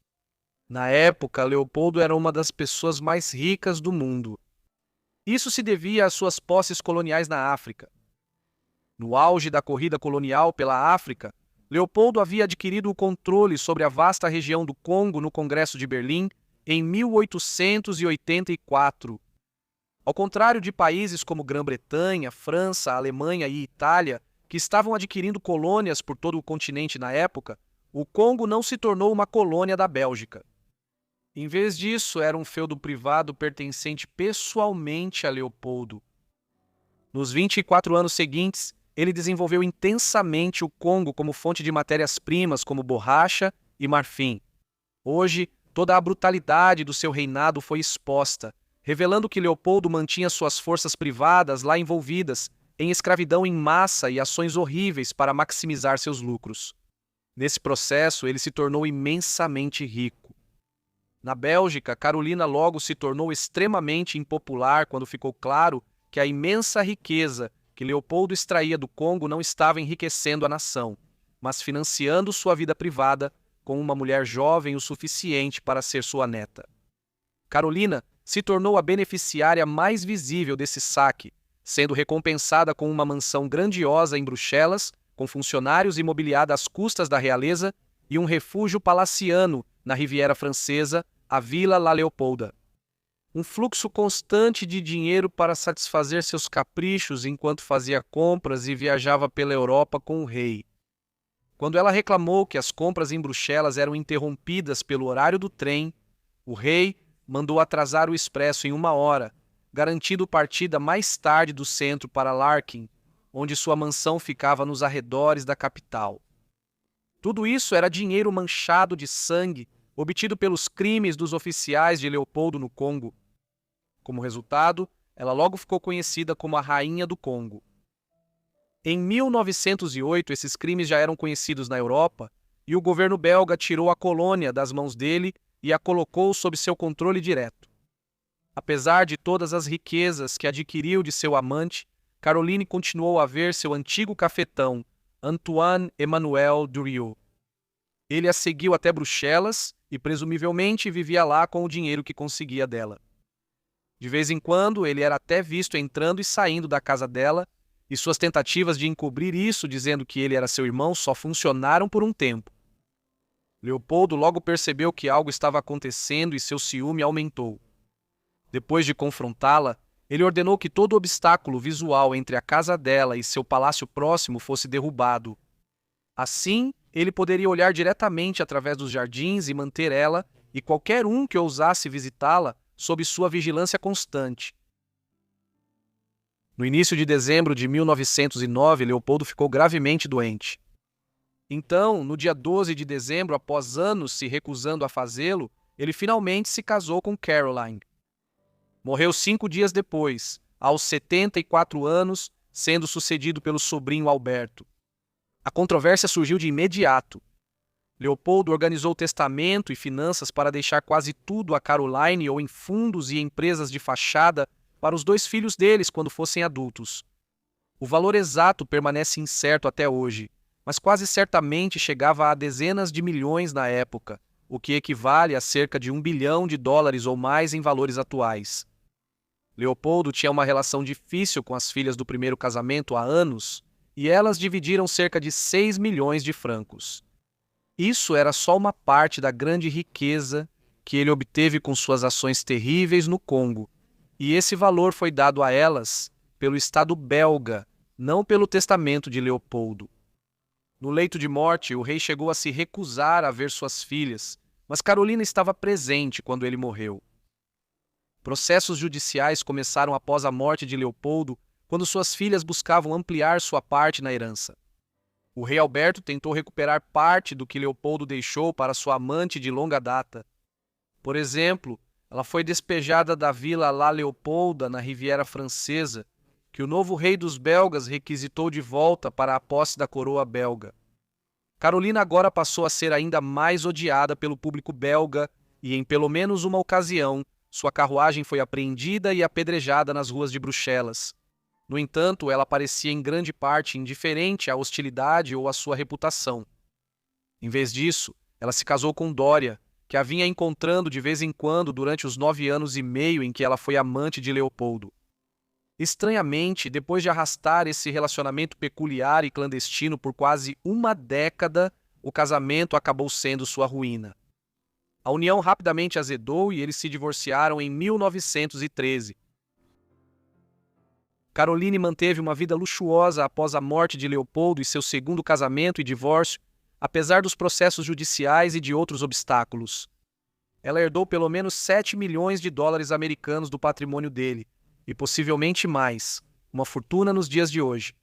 Na época, Leopoldo era uma das pessoas mais ricas do mundo. Isso se devia às suas posses coloniais na África. No auge da corrida colonial pela África, Leopoldo havia adquirido o controle sobre a vasta região do Congo no Congresso de Berlim em 1884. Ao contrário de países como Grã-Bretanha, França, Alemanha e Itália, que estavam adquirindo colônias por todo o continente na época, o Congo não se tornou uma colônia da Bélgica. Em vez disso, era um feudo privado pertencente pessoalmente a Leopoldo. Nos 24 anos seguintes, ele desenvolveu intensamente o Congo como fonte de matérias-primas como borracha e marfim. Hoje, toda a brutalidade do seu reinado foi exposta, revelando que Leopoldo mantinha suas forças privadas lá envolvidas em escravidão em massa e ações horríveis para maximizar seus lucros. Nesse processo, ele se tornou imensamente rico. Na Bélgica, Carolina logo se tornou extremamente impopular quando ficou claro que a imensa riqueza que Leopoldo extraía do Congo não estava enriquecendo a nação, mas financiando sua vida privada com uma mulher jovem o suficiente para ser sua neta. Carolina se tornou a beneficiária mais visível desse saque, sendo recompensada com uma mansão grandiosa em Bruxelas, com funcionários imobiliada às custas da realeza, e um refúgio palaciano na Riviera Francesa, a Vila La Leopolda. Um fluxo constante de dinheiro para satisfazer seus caprichos enquanto fazia compras e viajava pela Europa com o rei. Quando ela reclamou que as compras em Bruxelas eram interrompidas pelo horário do trem, o rei mandou atrasar o expresso em 1 hora, garantindo partida mais tarde do centro para Larkin, onde sua mansão ficava nos arredores da capital. Tudo isso era dinheiro manchado de sangue, obtido pelos crimes dos oficiais de Leopoldo no Congo. Como resultado, ela logo ficou conhecida como a Rainha do Congo. Em 1908, esses crimes já eram conhecidos na Europa e o governo belga tirou a colônia das mãos dele e a colocou sob seu controle direto. Apesar de todas as riquezas que adquiriu de seu amante, Caroline continuou a ver seu antigo cafetão, Antoine Emmanuel Durieux. Ele a seguiu até Bruxelas e presumivelmente vivia lá com o dinheiro que conseguia dela. De vez em quando, ele era até visto entrando e saindo da casa dela, e suas tentativas de encobrir isso dizendo que ele era seu irmão só funcionaram por um tempo. Leopoldo logo percebeu que algo estava acontecendo e seu ciúme aumentou. Depois de confrontá-la, ele ordenou que todo obstáculo visual entre a casa dela e seu palácio próximo fosse derrubado. Assim, ele poderia olhar diretamente através dos jardins e manter ela e qualquer um que ousasse visitá-la sob sua vigilância constante. No início de dezembro de 1909, Leopoldo ficou gravemente doente. Então, no dia 12 de dezembro, após anos se recusando a fazê-lo, ele finalmente se casou com Caroline. Morreu 5 dias depois, aos 74 anos, sendo sucedido pelo sobrinho Alberto. A controvérsia surgiu de imediato. Leopoldo organizou testamento e finanças para deixar quase tudo a Caroline ou em fundos e empresas de fachada para os 2 filhos deles quando fossem adultos. O valor exato permanece incerto até hoje, mas quase certamente chegava a dezenas de milhões na época, o que equivale a cerca de $1 bilhão ou mais em valores atuais. Leopoldo tinha uma relação difícil com as filhas do primeiro casamento há anos, e elas dividiram cerca de 6 milhões de francos. Isso era só uma parte da grande riqueza que ele obteve com suas ações terríveis no Congo, e esse valor foi dado a elas pelo Estado belga, não pelo testamento de Leopoldo. No leito de morte, o rei chegou a se recusar a ver suas filhas, mas Carolina estava presente quando ele morreu. Processos judiciais começaram após a morte de Leopoldo, quando suas filhas buscavam ampliar sua parte na herança. O rei Alberto tentou recuperar parte do que Leopoldo deixou para sua amante de longa data. Por exemplo, ela foi despejada da Vila La Leopolda, na Riviera Francesa, que o novo rei dos belgas requisitou de volta para a posse da coroa belga. Carolina agora passou a ser ainda mais odiada pelo público belga e, em pelo menos uma ocasião, sua carruagem foi apreendida e apedrejada nas ruas de Bruxelas. No entanto, ela parecia em grande parte indiferente à hostilidade ou à sua reputação. Em vez disso, ela se casou com Dória, que a vinha encontrando de vez em quando durante os 9 anos e meio em que ela foi amante de Leopoldo. Estranhamente, depois de arrastar esse relacionamento peculiar e clandestino por quase uma década, o casamento acabou sendo sua ruína. A união rapidamente azedou e eles se divorciaram em 1913. Caroline manteve uma vida luxuosa após a morte de Leopoldo e seu segundo casamento e divórcio, apesar dos processos judiciais e de outros obstáculos. Ela herdou pelo menos $7 milhões americanos do patrimônio dele, e possivelmente mais, uma fortuna nos dias de hoje.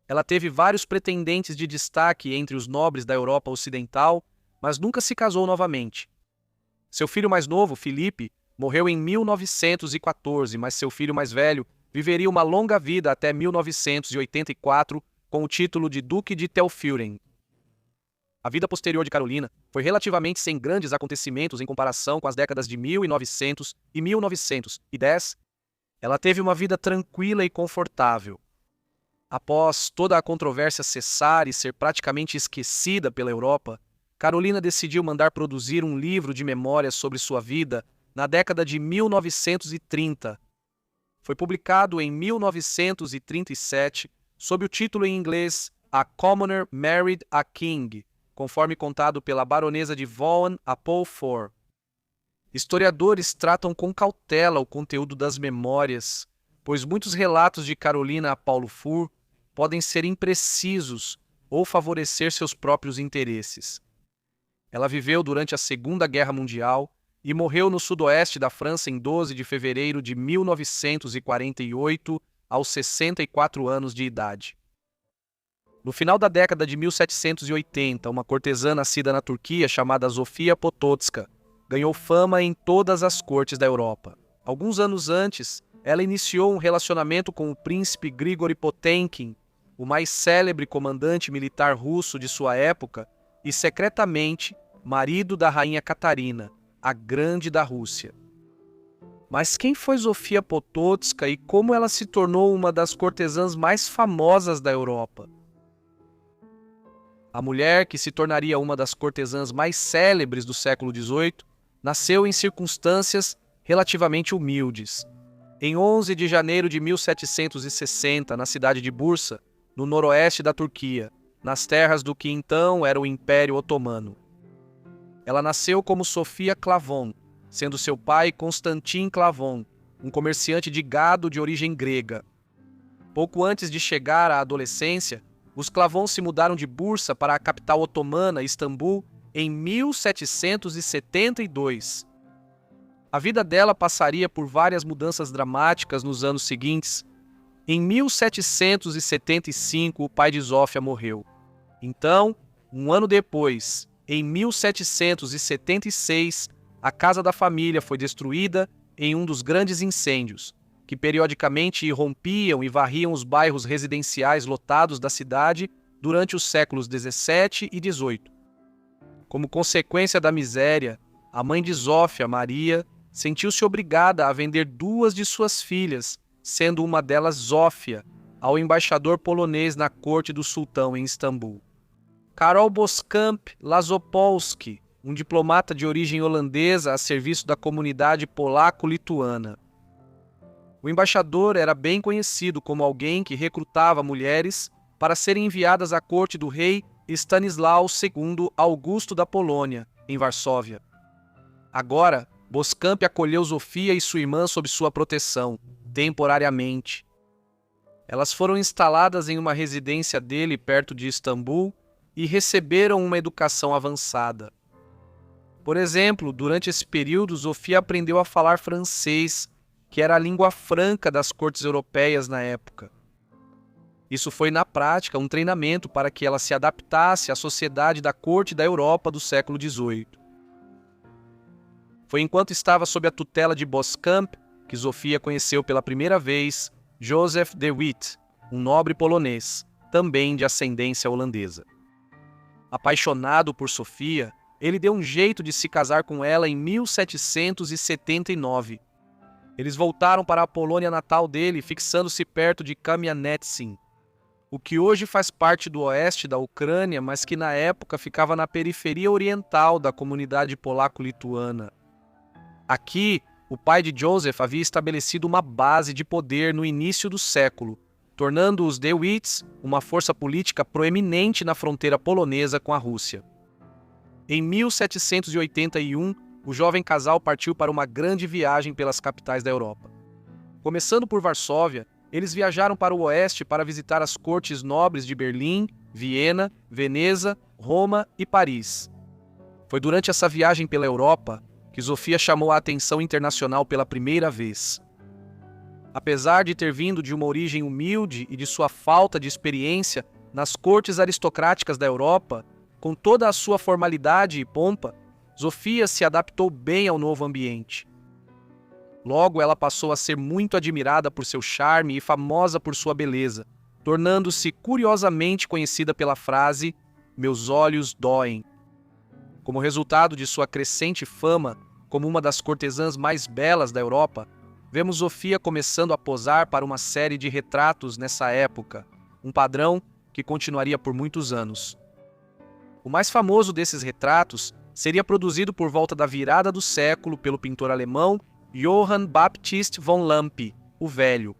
Ela teve vários pretendentes de destaque entre os nobres da Europa Ocidental, mas nunca se casou novamente. Seu filho mais novo, Felipe, morreu em 1914, mas seu filho mais velho viveria uma longa vida até 1984, com o título de Duque de Telfeuren. A vida posterior de Carolina foi relativamente sem grandes acontecimentos em comparação com as décadas de 1900 e 1910. Ela teve uma vida tranquila e confortável. Após toda a controvérsia cessar e ser praticamente esquecida pela Europa, Carolina decidiu mandar produzir um livro de memórias sobre sua vida na década de 1930. Foi publicado em 1937 sob o título em inglês A Commoner Married a King, conforme contado pela baronesa de Vaughan a Paul IV. Historiadores tratam com cautela o conteúdo das memórias, pois muitos relatos de Carolina a Paulo IV podem ser imprecisos ou favorecer seus próprios interesses. Ela viveu durante a Segunda Guerra Mundial e morreu no sudoeste da França em 12 de fevereiro de 1948, aos 64 anos de idade. No final da década de 1780, uma cortesã nascida na Turquia chamada Zofia Potocka ganhou fama em todas as cortes da Europa. Alguns anos antes, ela iniciou um relacionamento com o príncipe Grigori Potemkin, o mais célebre comandante militar russo de sua época e, secretamente, marido da rainha Catarina, a Grande da Rússia. Mas quem foi Zofia Potocka e como ela se tornou uma das cortesãs mais famosas da Europa? A mulher, que se tornaria uma das cortesãs mais célebres do século XVIII, nasceu em circunstâncias relativamente humildes. Em 11 de janeiro de 1760, na cidade de Bursa, no noroeste da Turquia, nas terras do que então era o Império Otomano. Ela nasceu como Sofia Klavon, sendo seu pai Constantin Klavon, um comerciante de gado de origem grega. Pouco antes de chegar à adolescência, os Klavon se mudaram de Bursa para a capital otomana, Istambul, em 1772. A vida dela passaria por várias mudanças dramáticas nos anos seguintes. Em 1775, o pai de Zofia morreu. Então, um ano depois, em 1776, a casa da família foi destruída em um dos grandes incêndios, que periodicamente irrompiam e varriam os bairros residenciais lotados da cidade durante os séculos XVII e XVIII. Como consequência da miséria, a mãe de Zofia, Maria, sentiu-se obrigada a vender duas de suas filhas, sendo uma delas Zofia, ao embaixador polonês na corte do sultão em Istambul. Karol Boskamp Lazopolski, um diplomata de origem holandesa a serviço da comunidade polaco-lituana. O embaixador era bem conhecido como alguém que recrutava mulheres para serem enviadas à corte do rei Stanislau II Augusto da Polônia, em Varsóvia. Agora, Boskamp acolheu Zofia e sua irmã sob sua proteção, temporariamente. Elas foram instaladas em uma residência dele perto de Istambul e receberam uma educação avançada. Por exemplo, durante esse período, Zofia aprendeu a falar francês, que era a língua franca das cortes europeias na época. Isso foi, na prática, um treinamento para que ela se adaptasse à sociedade da corte da Europa do século XVIII. Foi enquanto estava sob a tutela de Boskamp que Zofia conheceu pela primeira vez Joseph de Witt, um nobre polonês, também de ascendência holandesa. Apaixonado por Sofia, ele deu um jeito de se casar com ela em 1779. Eles voltaram para a Polônia natal dele, fixando-se perto de Kamianetsin, o que hoje faz parte do oeste da Ucrânia, mas que na época ficava na periferia oriental da comunidade polaco-lituana. Aqui, o pai de Joseph havia estabelecido uma base de poder no início do século, tornando os de Witts uma força política proeminente na fronteira polonesa com a Rússia. Em 1781, o jovem casal partiu para uma grande viagem pelas capitais da Europa. Começando por Varsóvia, eles viajaram para o oeste para visitar as cortes nobres de Berlim, Viena, Veneza, Roma e Paris. Foi durante essa viagem pela Europa que Zofia chamou a atenção internacional pela primeira vez. Apesar de ter vindo de uma origem humilde e de sua falta de experiência nas cortes aristocráticas da Europa, com toda a sua formalidade e pompa, Zofia se adaptou bem ao novo ambiente. Logo, ela passou a ser muito admirada por seu charme e famosa por sua beleza, tornando-se curiosamente conhecida pela frase "Meus olhos doem". Como resultado de sua crescente fama como uma das cortesãs mais belas da Europa, vemos Zofia começando a posar para uma série de retratos nessa época, um padrão que continuaria por muitos anos. O mais famoso desses retratos seria produzido por volta da virada do século pelo pintor alemão Johann Baptist von Lampe, o Velho.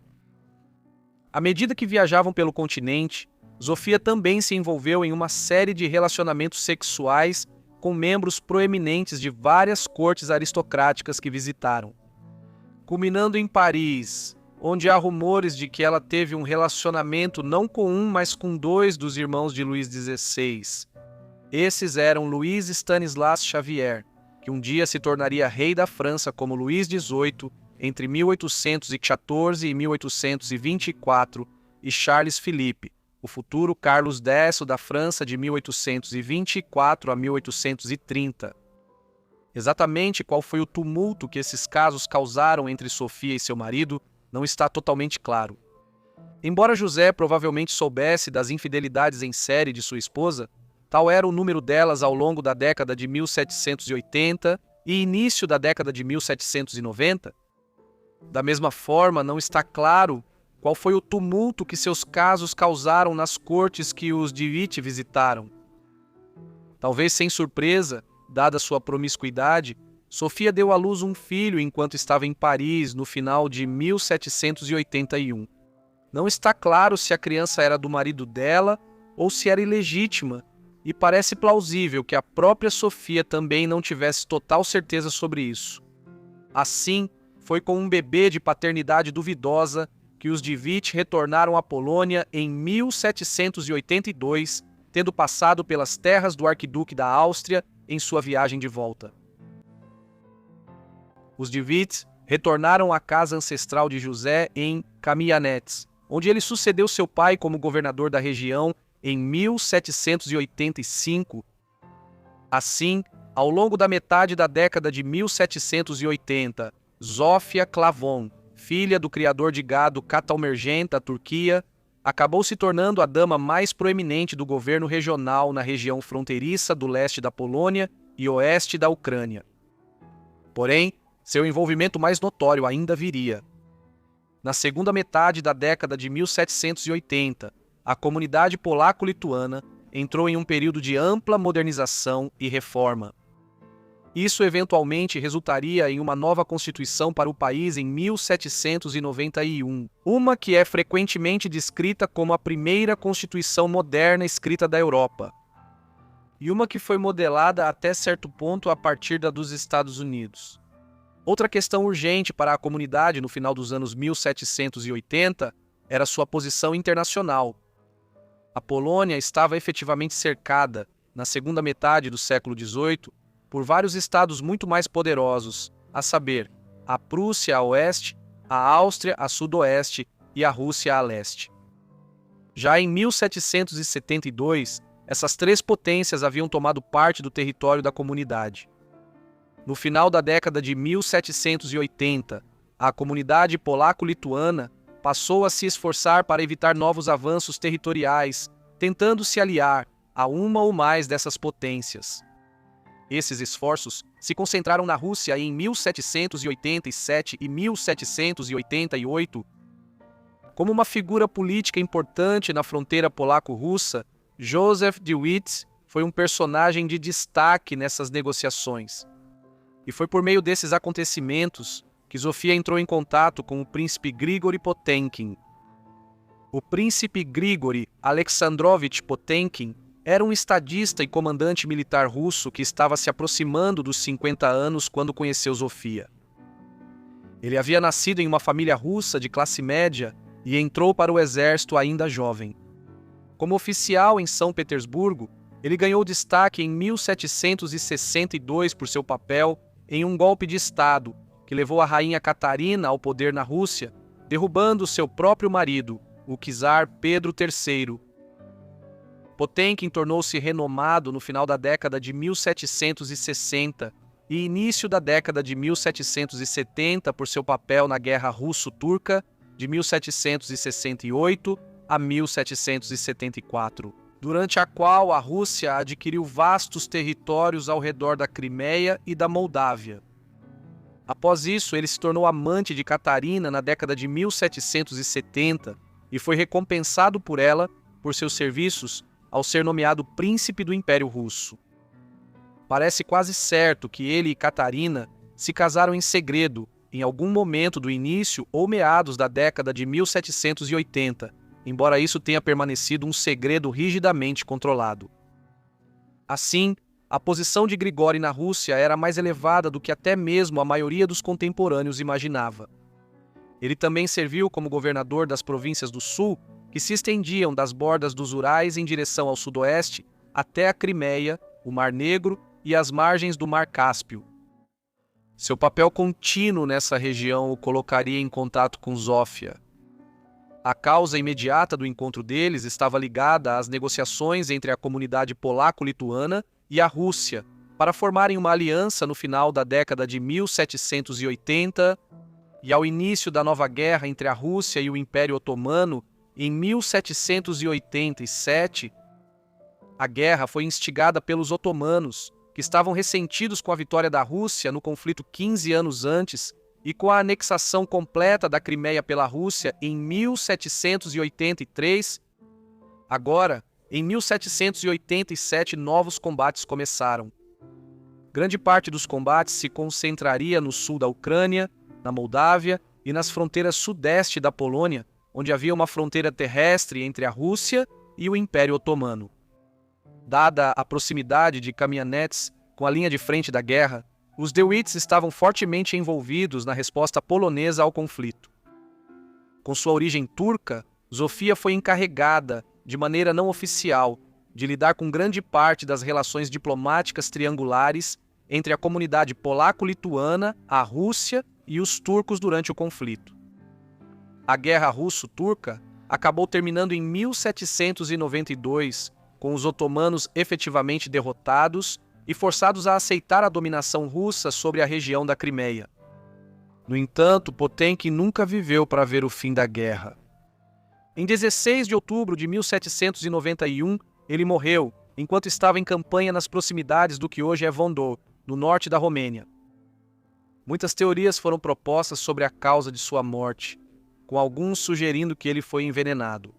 À medida que viajavam pelo continente, Zofia também se envolveu em uma série de relacionamentos sexuais com membros proeminentes de várias cortes aristocráticas que visitaram. Culminando em Paris, onde há rumores de que ela teve um relacionamento não com um, mas com dois dos irmãos de Luís XVI. Esses eram Luís Stanislas Xavier, que um dia se tornaria rei da França como Luís XVIII entre 1814 e 1824, e Charles Philippe, o futuro Carlos X da França de 1824 a 1830. Exatamente qual foi o tumulto que esses casos causaram entre Sofia e seu marido não está totalmente claro. Embora José provavelmente soubesse das infidelidades em série de sua esposa, tal era o número delas ao longo da década de 1780 e início da década de 1790. Da mesma forma, não está claro qual foi o tumulto que seus casos causaram nas cortes que os de Witt visitaram. Talvez sem surpresa, dada sua promiscuidade, Sofia deu à luz um filho enquanto estava em Paris no final de 1781. Não está claro se a criança era do marido dela ou se era ilegítima, e parece plausível que a própria Sofia também não tivesse total certeza sobre isso. Assim, foi com um bebê de paternidade duvidosa que os de Witt retornaram à Polônia em 1782, tendo passado pelas terras do arquiduque da Áustria em sua viagem de volta. Os de Witt retornaram à casa ancestral de José em Kamianets, onde ele sucedeu seu pai como governador da região em 1785. Assim, ao longo da metade da década de 1780, Zofia Klavon, filha do criador de gado Katalmergent da Turquia, acabou se tornando a dama mais proeminente do governo regional na região fronteiriça do leste da Polônia e oeste da Ucrânia. Porém, seu envolvimento mais notório ainda viria. Na segunda metade da década de 1780, a comunidade polaco-lituana entrou em um período de ampla modernização e reforma. Isso eventualmente resultaria em uma nova constituição para o país em 1791, uma que é frequentemente descrita como a primeira constituição moderna escrita da Europa, e uma que foi modelada até certo ponto a partir da dos Estados Unidos. Outra questão urgente para a comunidade no final dos anos 1780 era sua posição internacional. A Polônia estava efetivamente cercada, na segunda metade do século XVIII, por vários estados muito mais poderosos, a saber, a Prússia a oeste, a Áustria a sudoeste e a Rússia a leste. Já em 1772, essas três potências haviam tomado parte do território da comunidade. No final da década de 1780, a comunidade polaco-lituana passou a se esforçar para evitar novos avanços territoriais, tentando se aliar a uma ou mais dessas potências. Esses esforços se concentraram na Rússia em 1787 e 1788. Como uma figura política importante na fronteira polaco-russa, Joseph de Witt foi um personagem de destaque nessas negociações. E foi por meio desses acontecimentos que Sofia entrou em contato com o príncipe Grigori Potemkin. O príncipe Grigori Alexandrovich Potemkin era um estadista e comandante militar russo que estava se aproximando dos 50 anos quando conheceu Sofia. Ele havia nascido em uma família russa de classe média e entrou para o exército ainda jovem. Como oficial em São Petersburgo, ele ganhou destaque em 1762 por seu papel em um golpe de Estado que levou a rainha Catarina ao poder na Rússia, derrubando seu próprio marido, o czar Pedro III. Potemkin tornou-se renomado no final da década de 1760 e início da década de 1770 por seu papel na Guerra Russo-Turca de 1768 a 1774. Durante a qual a Rússia adquiriu vastos territórios ao redor da Crimeia e da Moldávia. Após isso, ele se tornou amante de Catarina na década de 1770 e foi recompensado por ela por seus serviços ao ser nomeado príncipe do Império Russo. Parece quase certo que ele e Catarina se casaram em segredo em algum momento do início ou meados da década de 1780, embora isso tenha permanecido um segredo rigidamente controlado. Assim, a posição de Grigori na Rússia era mais elevada do que até mesmo a maioria dos contemporâneos imaginava. Ele também serviu como governador das províncias do sul, que se estendiam das bordas dos Urais em direção ao sudoeste até a Crimeia, o Mar Negro e as margens do Mar Cáspio. Seu papel contínuo nessa região o colocaria em contato com Zofia. A causa imediata do encontro deles estava ligada às negociações entre a comunidade polaco-lituana e a Rússia, para formarem uma aliança no final da década de 1780 e ao início da nova guerra entre a Rússia e o Império Otomano, em 1787, a guerra foi instigada pelos otomanos, que estavam ressentidos com a vitória da Rússia no conflito 15 anos antes e com a anexação completa da Crimeia pela Rússia em 1783. Agora, em 1787, novos combates começaram. Grande parte dos combates se concentraria no sul da Ucrânia, na Moldávia e nas fronteiras sudeste da Polônia, onde havia uma fronteira terrestre entre a Rússia e o Império Otomano. Dada a proximidade de caminhonetes com a linha de frente da guerra, os De Witts estavam fortemente envolvidos na resposta polonesa ao conflito. Com sua origem turca, Zofia foi encarregada, de maneira não oficial, de lidar com grande parte das relações diplomáticas triangulares entre a comunidade polaco-lituana, a Rússia e os turcos durante o conflito. A Guerra Russo-Turca acabou terminando em 1792, com os otomanos efetivamente derrotados e forçados a aceitar a dominação russa sobre a região da Crimeia. No entanto, Potemkin nunca viveu para ver o fim da guerra. Em 16 de outubro de 1791, ele morreu, enquanto estava em campanha nas proximidades do que hoje é Vondor, no norte da Romênia. Muitas teorias foram propostas sobre a causa de sua morte, com alguns sugerindo que ele foi envenenado.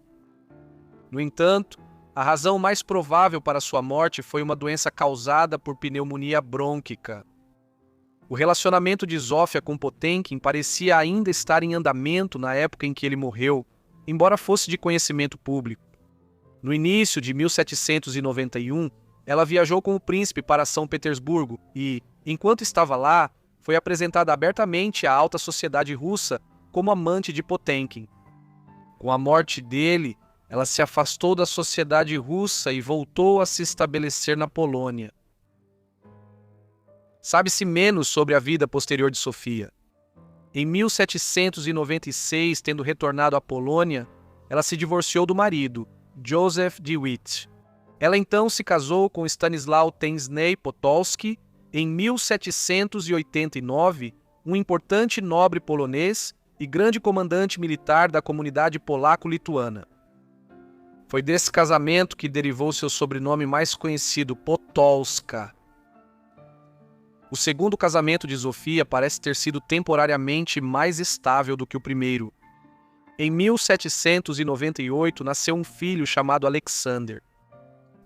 No entanto, a razão mais provável para sua morte foi uma doença causada por pneumonia brônquica. O relacionamento de Zofia com Potemkin parecia ainda estar em andamento na época em que ele morreu, embora fosse de conhecimento público. No início de 1791, ela viajou com o príncipe para São Petersburgo e, enquanto estava lá, foi apresentada abertamente à alta sociedade russa como amante de Potemkin. Com a morte dele, ela se afastou da sociedade russa e voltou a se estabelecer na Polônia. Sabe-se menos sobre a vida posterior de Sofia. Em 1796, tendo retornado à Polônia, ela se divorciou do marido, Józef De Witt. Ela então se casou com Stanisław Tęskny Potocki em 1789, um importante nobre polonês e grande comandante militar da comunidade polaco-lituana. Foi desse casamento que derivou seu sobrenome mais conhecido, Potocka. O segundo casamento de Zofia parece ter sido temporariamente mais estável do que o primeiro. Em 1798, nasceu um filho chamado Alexander.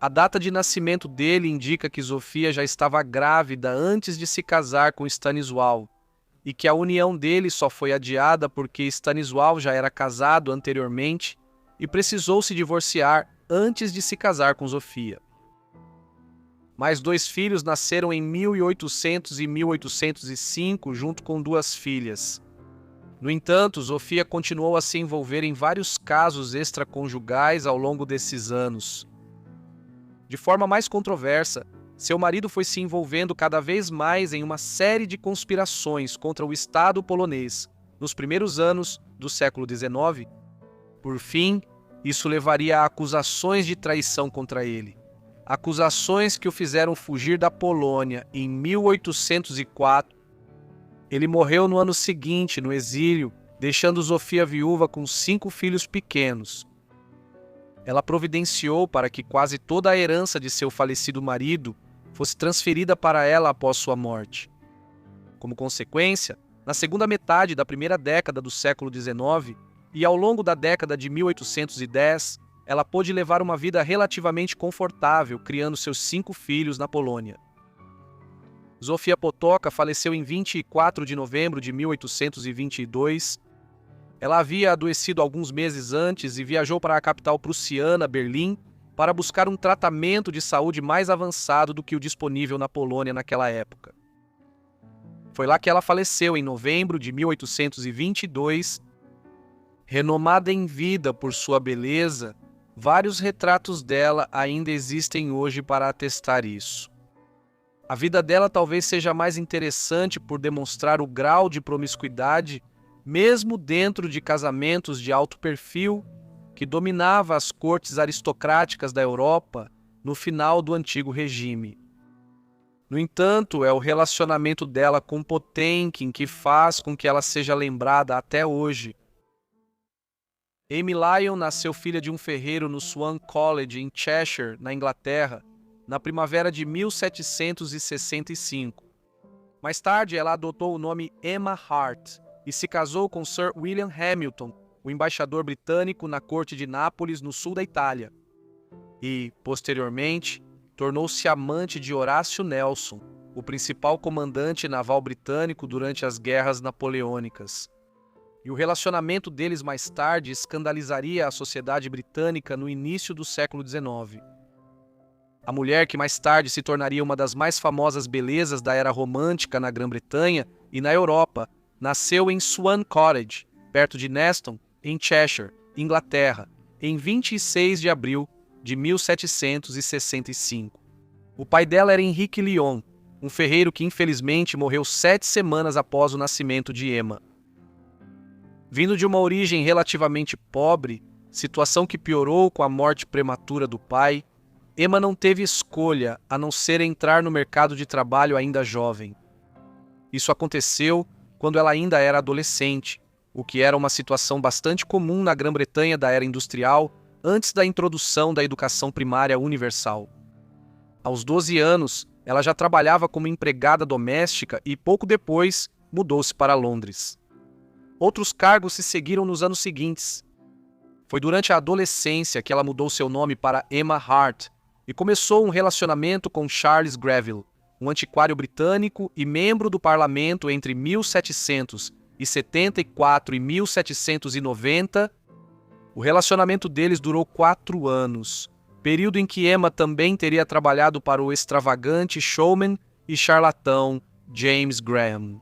A data de nascimento dele indica que Zofia já estava grávida antes de se casar com Stanisław, e que a união deles só foi adiada porque Stanisław já era casado anteriormente e precisou se divorciar antes de se casar com Zofia. Mais 2 filhos nasceram em 1800 e 1805, junto com 2 filhas. No entanto, Zofia continuou a se envolver em vários casos extraconjugais ao longo desses anos. De forma mais controversa, seu marido foi se envolvendo cada vez mais em uma série de conspirações contra o Estado polonês nos primeiros anos do século XIX. Por fim, isso levaria a acusações de traição contra ele. Acusações que o fizeram fugir da Polônia em 1804. Ele morreu no ano seguinte, no exílio, deixando Zofia viúva com 5 filhos pequenos. Ela providenciou para que quase toda a herança de seu falecido marido fosse transferida para ela após sua morte. Como consequência, na segunda metade da primeira década do século XIX e ao longo da década de 1810, ela pôde levar uma vida relativamente confortável, criando seus 5 filhos na Polônia. Zofia Potocka faleceu em 24 de novembro de 1822. Ela havia adoecido alguns meses antes e viajou para a capital prussiana, Berlim, para buscar um tratamento de saúde mais avançado do que o disponível na Polônia naquela época. Foi lá que ela faleceu em novembro de 1822. Renomada em vida por sua beleza, vários retratos dela ainda existem hoje para atestar isso. A vida dela talvez seja mais interessante por demonstrar o grau de promiscuidade, mesmo dentro de casamentos de alto perfil, que dominava as cortes aristocráticas da Europa no final do antigo regime. No entanto, é o relacionamento dela com Potemkin que faz com que ela seja lembrada até hoje. Amy Lyon nasceu filha de um ferreiro no Swan College, em Cheshire, na Inglaterra, na primavera de 1765. Mais tarde, ela adotou o nome Emma Hart e se casou com Sir William Hamilton, o embaixador britânico na corte de Nápoles, no sul da Itália. E, posteriormente, tornou-se amante de Horácio Nelson, o principal comandante naval britânico durante as guerras napoleônicas. E o relacionamento deles mais tarde escandalizaria a sociedade britânica no início do século XIX. A mulher que mais tarde se tornaria uma das mais famosas belezas da era romântica na Grã-Bretanha e na Europa, nasceu em Swan Cottage, perto de Neston, em Cheshire, Inglaterra, em 26 de abril de 1765. O pai dela era Henrique Lyon, um ferreiro que infelizmente morreu 7 semanas após o nascimento de Emma. Vindo de uma origem relativamente pobre, situação que piorou com a morte prematura do pai, Emma não teve escolha a não ser entrar no mercado de trabalho ainda jovem. Isso aconteceu quando ela ainda era adolescente, o que era uma situação bastante comum na Grã-Bretanha da era industrial antes da introdução da educação primária universal. Aos 12 anos, ela já trabalhava como empregada doméstica e, pouco depois, mudou-se para Londres. Outros cargos se seguiram nos anos seguintes. Foi durante a adolescência que ela mudou seu nome para Emma Hart e começou um relacionamento com Charles Greville, um antiquário britânico e membro do parlamento entre 1774 e 1790. O relacionamento deles durou 4 anos, período em que Emma também teria trabalhado para o extravagante showman e charlatão James Graham.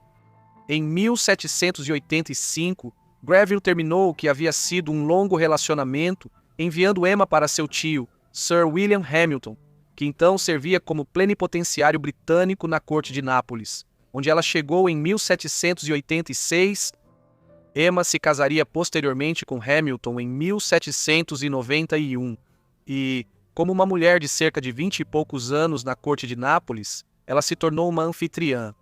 Em 1785, Greville terminou o que havia sido um longo relacionamento, enviando Emma para seu tio, Sir William Hamilton, que então servia como plenipotenciário britânico na corte de Nápoles, onde ela chegou em 1786. Emma se casaria posteriormente com Hamilton em 1791 e, como uma mulher de cerca de 20 e poucos anos na corte de Nápoles, ela se tornou uma anfitriã.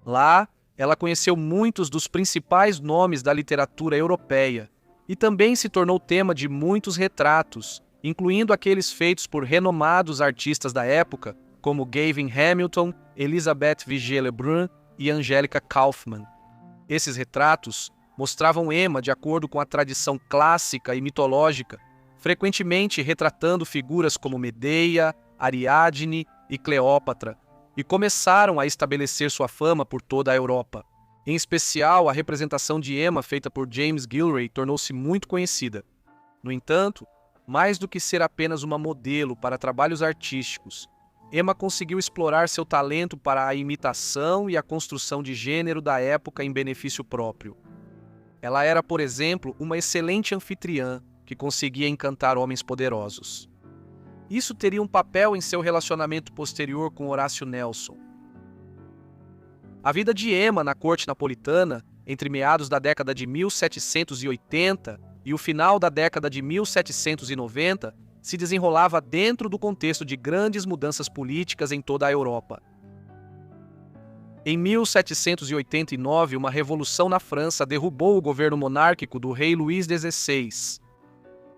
Lá, ela conheceu muitos dos principais nomes da literatura europeia e também se tornou tema de muitos retratos, incluindo aqueles feitos por renomados artistas da época, como Gavin Hamilton, Elisabeth Vigée-Lebrun e Angélica Kauffmann. Esses retratos mostravam Emma de acordo com a tradição clássica e mitológica, frequentemente retratando figuras como Medeia, Ariadne e Cleópatra, e começaram a estabelecer sua fama por toda a Europa. Em especial, a representação de Emma feita por James Gillray tornou-se muito conhecida. No entanto, mais do que ser apenas uma modelo para trabalhos artísticos, Emma conseguiu explorar seu talento para a imitação e a construção de gênero da época em benefício próprio. Ela era, por exemplo, uma excelente anfitriã que conseguia encantar homens poderosos. Isso teria um papel em seu relacionamento posterior com Horácio Nelson. A vida de Emma na corte napolitana, entre meados da década de 1780 e o final da década de 1790, se desenrolava dentro do contexto de grandes mudanças políticas em toda a Europa. Em 1789, uma revolução na França derrubou o governo monárquico do rei Luís XVI.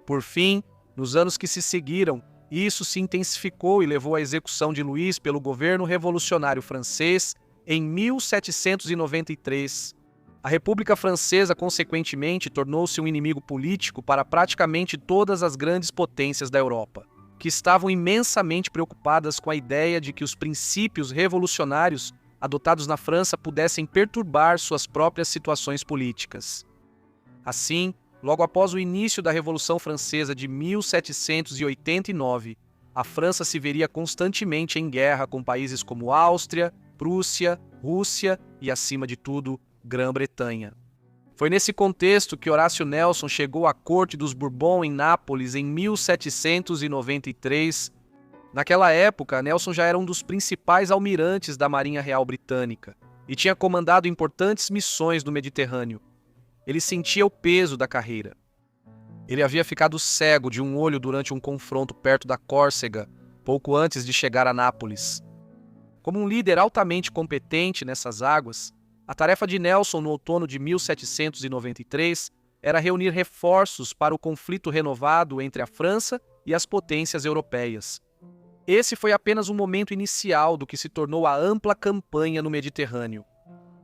Por fim, nos anos que se seguiram, isso se intensificou e levou à execução de Luís pelo governo revolucionário francês em 1793. A República Francesa, consequentemente, tornou-se um inimigo político para praticamente todas as grandes potências da Europa, que estavam imensamente preocupadas com a ideia de que os princípios revolucionários adotados na França pudessem perturbar suas próprias situações políticas. Assim, logo após o início da Revolução Francesa de 1789, a França se veria constantemente em guerra com países como Áustria, Prússia, Rússia e, acima de tudo, Grã-Bretanha. Foi nesse contexto que Horácio Nelson chegou à corte dos Bourbon em Nápoles em 1793. Naquela época, Nelson já era um dos principais almirantes da Marinha Real Britânica e tinha comandado importantes missões no Mediterrâneo. Ele sentia o peso da carreira. Ele havia ficado cego de um olho durante um confronto perto da Córcega, pouco antes de chegar a Nápoles. Como um líder altamente competente nessas águas, a tarefa de Nelson no outono de 1793 era reunir reforços para o conflito renovado entre a França e as potências europeias. Esse foi apenas um momento inicial do que se tornou a ampla campanha no Mediterrâneo.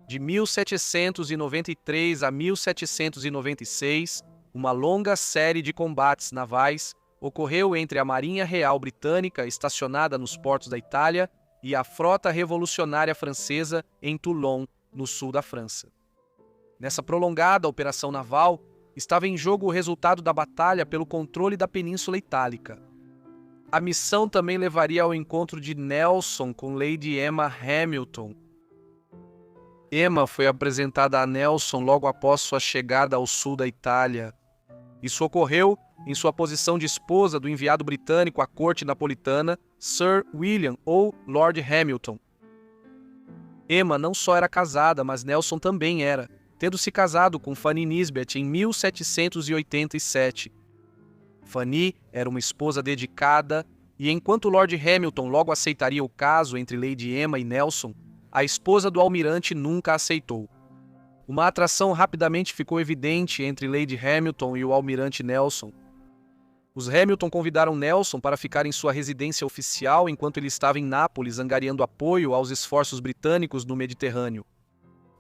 De 1793 a 1796, uma longa série de combates navais ocorreu entre a Marinha Real Britânica, estacionada nos portos da Itália, e a Frota Revolucionária Francesa em Toulon, no sul da França. Nessa prolongada operação naval, estava em jogo o resultado da batalha pelo controle da Península Itálica. A missão também levaria ao encontro de Nelson com Lady Emma Hamilton. Emma foi apresentada a Nelson logo após sua chegada ao sul da Itália. Isso ocorreu em sua posição de esposa do enviado britânico à corte napolitana, Sir William ou Lord Hamilton. Emma não só era casada, mas Nelson também era, tendo se casado com Fanny Nisbet em 1787. Fanny era uma esposa dedicada e, enquanto Lord Hamilton logo aceitaria o caso entre Lady Emma e Nelson, a esposa do almirante nunca aceitou. Uma atração rapidamente ficou evidente entre Lady Hamilton e o almirante Nelson. Os Hamilton convidaram Nelson para ficar em sua residência oficial enquanto ele estava em Nápoles angariando apoio aos esforços britânicos no Mediterrâneo.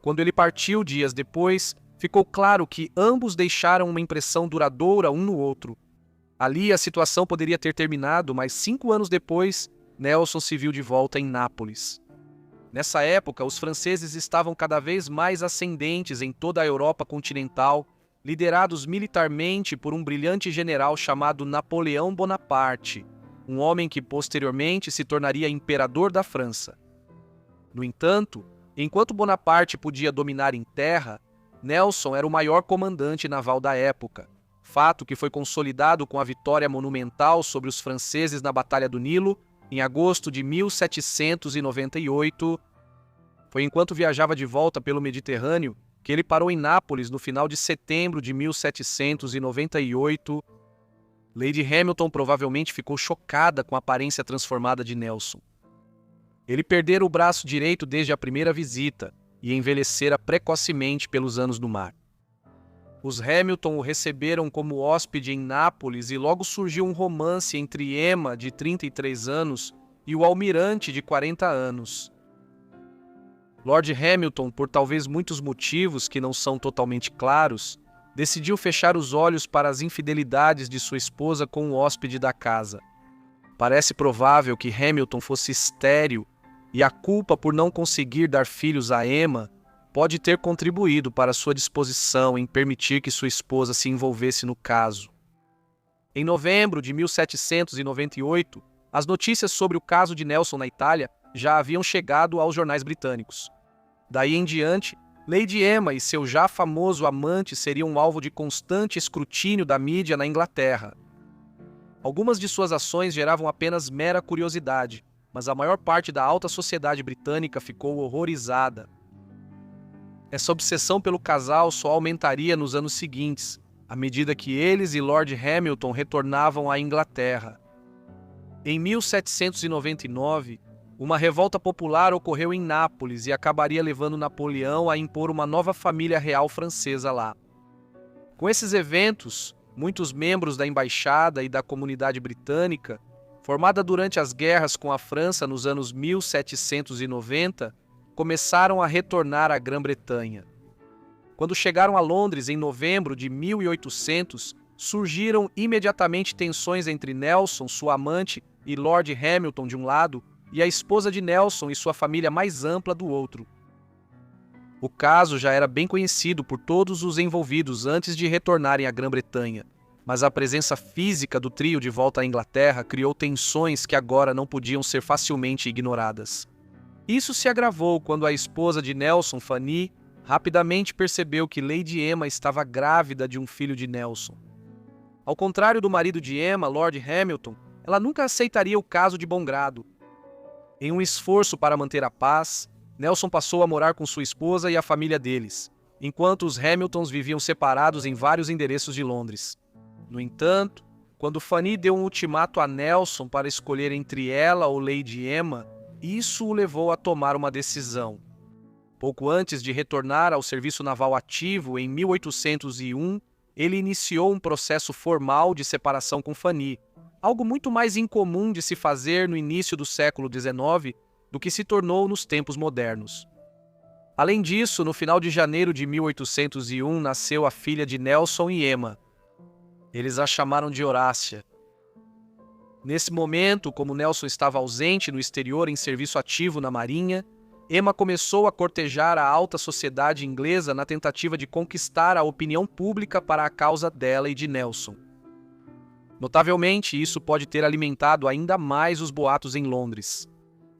Quando ele partiu dias depois, ficou claro que ambos deixaram uma impressão duradoura um no outro. Ali a situação poderia ter terminado, mas 5 anos depois, Nelson se viu de volta em Nápoles. Nessa época, os franceses estavam cada vez mais ascendentes em toda a Europa continental, liderados militarmente por um brilhante general chamado Napoleão Bonaparte, um homem que posteriormente se tornaria imperador da França. No entanto, enquanto Bonaparte podia dominar em terra, Nelson era o maior comandante naval da época, fato que foi consolidado com a vitória monumental sobre os franceses na Batalha do Nilo, em agosto de 1798. Foi enquanto viajava de volta pelo Mediterrâneo que ele parou em Nápoles no final de setembro de 1798. Lady Hamilton provavelmente ficou chocada com a aparência transformada de Nelson. Ele perdera o braço direito desde a primeira visita e envelhecera precocemente pelos anos no mar. Os Hamilton o receberam como hóspede em Nápoles e logo surgiu um romance entre Emma, de 33 anos, e o almirante, de 40 anos. Lord Hamilton, por talvez muitos motivos que não são totalmente claros, decidiu fechar os olhos para as infidelidades de sua esposa com o hóspede da casa. Parece provável que Hamilton fosse estéril e a culpa por não conseguir dar filhos a Emma pode ter contribuído para sua disposição em permitir que sua esposa se envolvesse no caso. Em novembro de 1798, as notícias sobre o caso de Nelson na Itália já haviam chegado aos jornais britânicos. Daí em diante, Lady Emma e seu já famoso amante seriam alvo de constante escrutínio da mídia na Inglaterra. Algumas de suas ações geravam apenas mera curiosidade, mas a maior parte da alta sociedade britânica ficou horrorizada. Essa obsessão pelo casal só aumentaria nos anos seguintes, à medida que eles e Lord Hamilton retornavam à Inglaterra. Em 1799, uma revolta popular ocorreu em Nápoles e acabaria levando Napoleão a impor uma nova família real francesa lá. Com esses eventos, muitos membros da embaixada e da comunidade britânica, formada durante as guerras com a França nos anos 1790, começaram a retornar à Grã-Bretanha. Quando chegaram a Londres em novembro de 1800, surgiram imediatamente tensões entre Nelson, sua amante, e Lord Hamilton de um lado, e a esposa de Nelson e sua família mais ampla do outro. O caso já era bem conhecido por todos os envolvidos antes de retornarem à Grã-Bretanha, mas a presença física do trio de volta à Inglaterra criou tensões que agora não podiam ser facilmente ignoradas. Isso se agravou quando a esposa de Nelson, Fanny, rapidamente percebeu que Lady Emma estava grávida de um filho de Nelson. Ao contrário do marido de Emma, Lord Hamilton, ela nunca aceitaria o caso de bom grado. Em um esforço para manter a paz, Nelson passou a morar com sua esposa e a família deles, enquanto os Hamiltons viviam separados em vários endereços de Londres. No entanto, quando Fanny deu um ultimato a Nelson para escolher entre ela ou Lady Emma, Isso o levou a tomar uma decisão. Pouco antes de retornar ao serviço naval ativo em 1801, ele iniciou um processo formal de separação com Fanny, algo muito mais incomum de se fazer no início do século XIX do que se tornou nos tempos modernos. Além disso, no final de janeiro de 1801 nasceu a filha de Nelson e Emma. Eles a chamaram de Horácia. Nesse momento, como Nelson estava ausente no exterior em serviço ativo na Marinha, Emma começou a cortejar a alta sociedade inglesa na tentativa de conquistar a opinião pública para a causa dela e de Nelson. Notavelmente, isso pode ter alimentado ainda mais os boatos em Londres.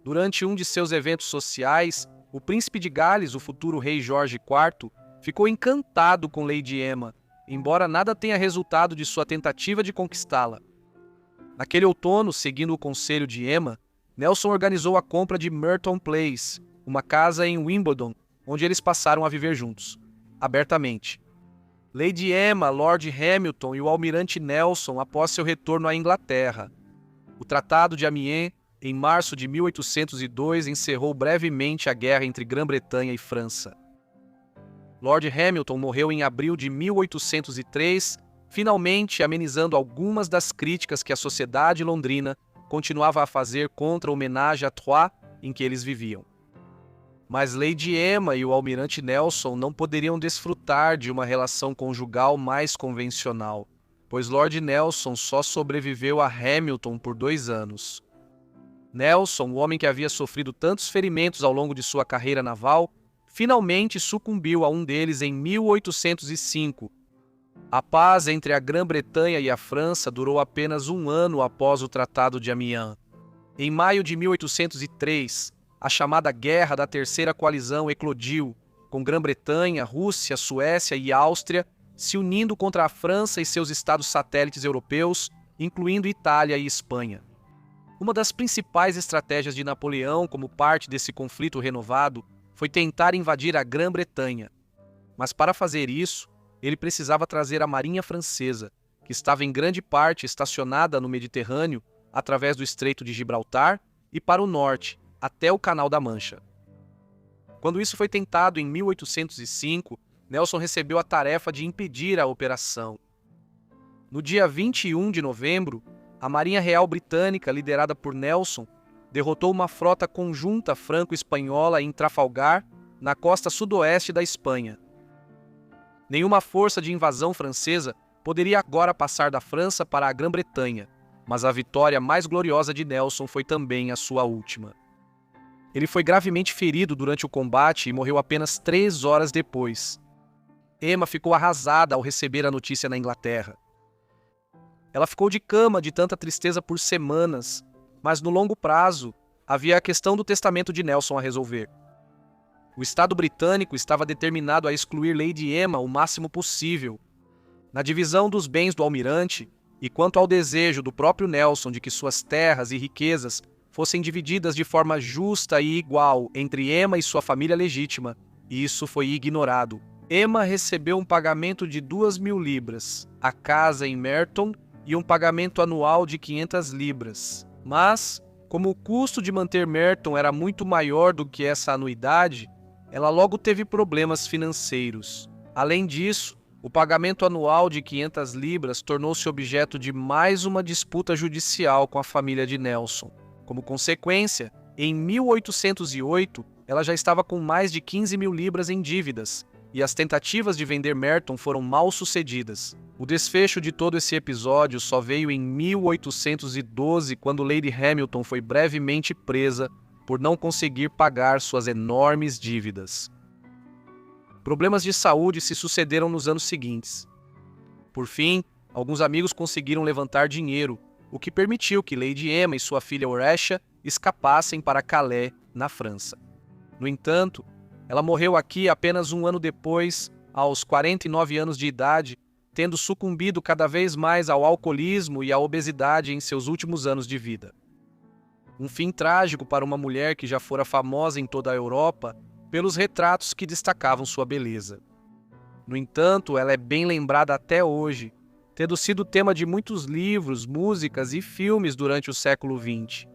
Durante um de seus eventos sociais, o príncipe de Gales, o futuro rei Jorge IV, ficou encantado com Lady Emma, embora nada tenha resultado de sua tentativa de conquistá-la. Naquele outono, seguindo o conselho de Emma, Nelson organizou a compra de Merton Place, uma casa em Wimbledon, onde eles passaram a viver juntos, abertamente. Lady Emma, Lord Hamilton e o almirante Nelson após seu retorno à Inglaterra. O Tratado de Amiens, em março de 1802, encerrou brevemente a guerra entre Grã-Bretanha e França. Lord Hamilton morreu em abril de 1803, finalmente amenizando algumas das críticas que a sociedade londrina continuava a fazer contra a homenagem a Troyes em que eles viviam. Mas Lady Emma e o almirante Nelson não poderiam desfrutar de uma relação conjugal mais convencional, pois Lord Nelson só sobreviveu a Hamilton por 2 anos. Nelson, o homem que havia sofrido tantos ferimentos ao longo de sua carreira naval, finalmente sucumbiu a um deles em 1805. A paz entre a Grã-Bretanha e a França durou apenas 1 ano após o Tratado de Amiens. Em maio de 1803, a chamada Guerra da Terceira Coalizão eclodiu, com Grã-Bretanha, Rússia, Suécia e Áustria se unindo contra a França e seus estados satélites europeus, incluindo Itália e Espanha. Uma das principais estratégias de Napoleão como parte desse conflito renovado foi tentar invadir a Grã-Bretanha. Mas para fazer isso, ele precisava trazer a marinha francesa, que estava em grande parte estacionada no Mediterrâneo, através do Estreito de Gibraltar e para o norte, até o Canal da Mancha. Quando isso foi tentado em 1805, Nelson recebeu a tarefa de impedir a operação. No dia 21 de novembro, a Marinha Real Britânica, liderada por Nelson, derrotou uma frota conjunta franco-espanhola em Trafalgar, na costa sudoeste da Espanha. Nenhuma força de invasão francesa poderia agora passar da França para a Grã-Bretanha, mas a vitória mais gloriosa de Nelson foi também a sua última. Ele foi gravemente ferido durante o combate e morreu apenas 3 horas depois. Emma ficou arrasada ao receber a notícia na Inglaterra. Ela ficou de cama de tanta tristeza por semanas, mas no longo prazo havia a questão do testamento de Nelson a resolver. O Estado britânico estava determinado a excluir Lady Emma o máximo possível. Na divisão dos bens do almirante, e quanto ao desejo do próprio Nelson de que suas terras e riquezas fossem divididas de forma justa e igual entre Emma e sua família legítima, isso foi ignorado. Emma recebeu um pagamento de 2.000 libras, a casa em Merton e um pagamento anual de 500 libras. Mas, como o custo de manter Merton era muito maior do que essa anuidade, ela logo teve problemas financeiros. Além disso, o pagamento anual de 500 libras tornou-se objeto de mais uma disputa judicial com a família de Nelson. Como consequência, em 1808, ela já estava com mais de 15.000 libras em dívidas, e as tentativas de vender Merton foram mal sucedidas. O desfecho de todo esse episódio só veio em 1812, quando Lady Hamilton foi brevemente presa por não conseguir pagar suas enormes dívidas. Problemas de saúde se sucederam nos anos seguintes. Por fim, alguns amigos conseguiram levantar dinheiro, o que permitiu que Lady Emma e sua filha Horácia escapassem para Calais, na França. No entanto, ela morreu aqui apenas 1 ano depois, aos 49 anos de idade, tendo sucumbido cada vez mais ao alcoolismo e à obesidade em seus últimos anos de vida. Um fim trágico para uma mulher que já fora famosa em toda a Europa pelos retratos que destacavam sua beleza. No entanto, ela é bem lembrada até hoje, tendo sido tema de muitos livros, músicas e filmes durante o século XX.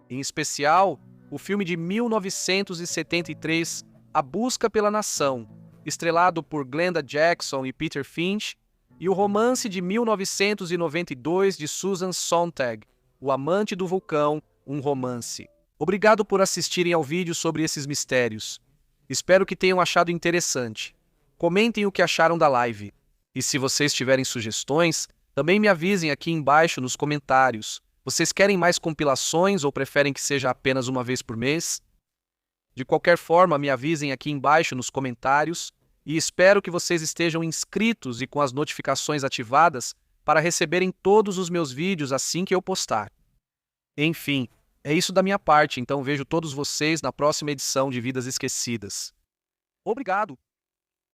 Em especial, o filme de 1973, A Busca pela Nação, estrelado por Glenda Jackson e Peter Finch, e o romance de 1992 de Susan Sontag, O Amante do Vulcão, um romance. Obrigado por assistirem ao vídeo sobre esses mistérios. Espero que tenham achado interessante. Comentem o que acharam da live. E se vocês tiverem sugestões, também me avisem aqui embaixo nos comentários. Vocês querem mais compilações ou preferem que seja apenas uma vez por mês? De qualquer forma, me avisem aqui embaixo nos comentários e espero que vocês estejam inscritos e com as notificações ativadas para receberem todos os meus vídeos assim que eu postar. Enfim, é isso da minha parte, então vejo todos vocês na próxima edição de Vidas Esquecidas. Obrigado!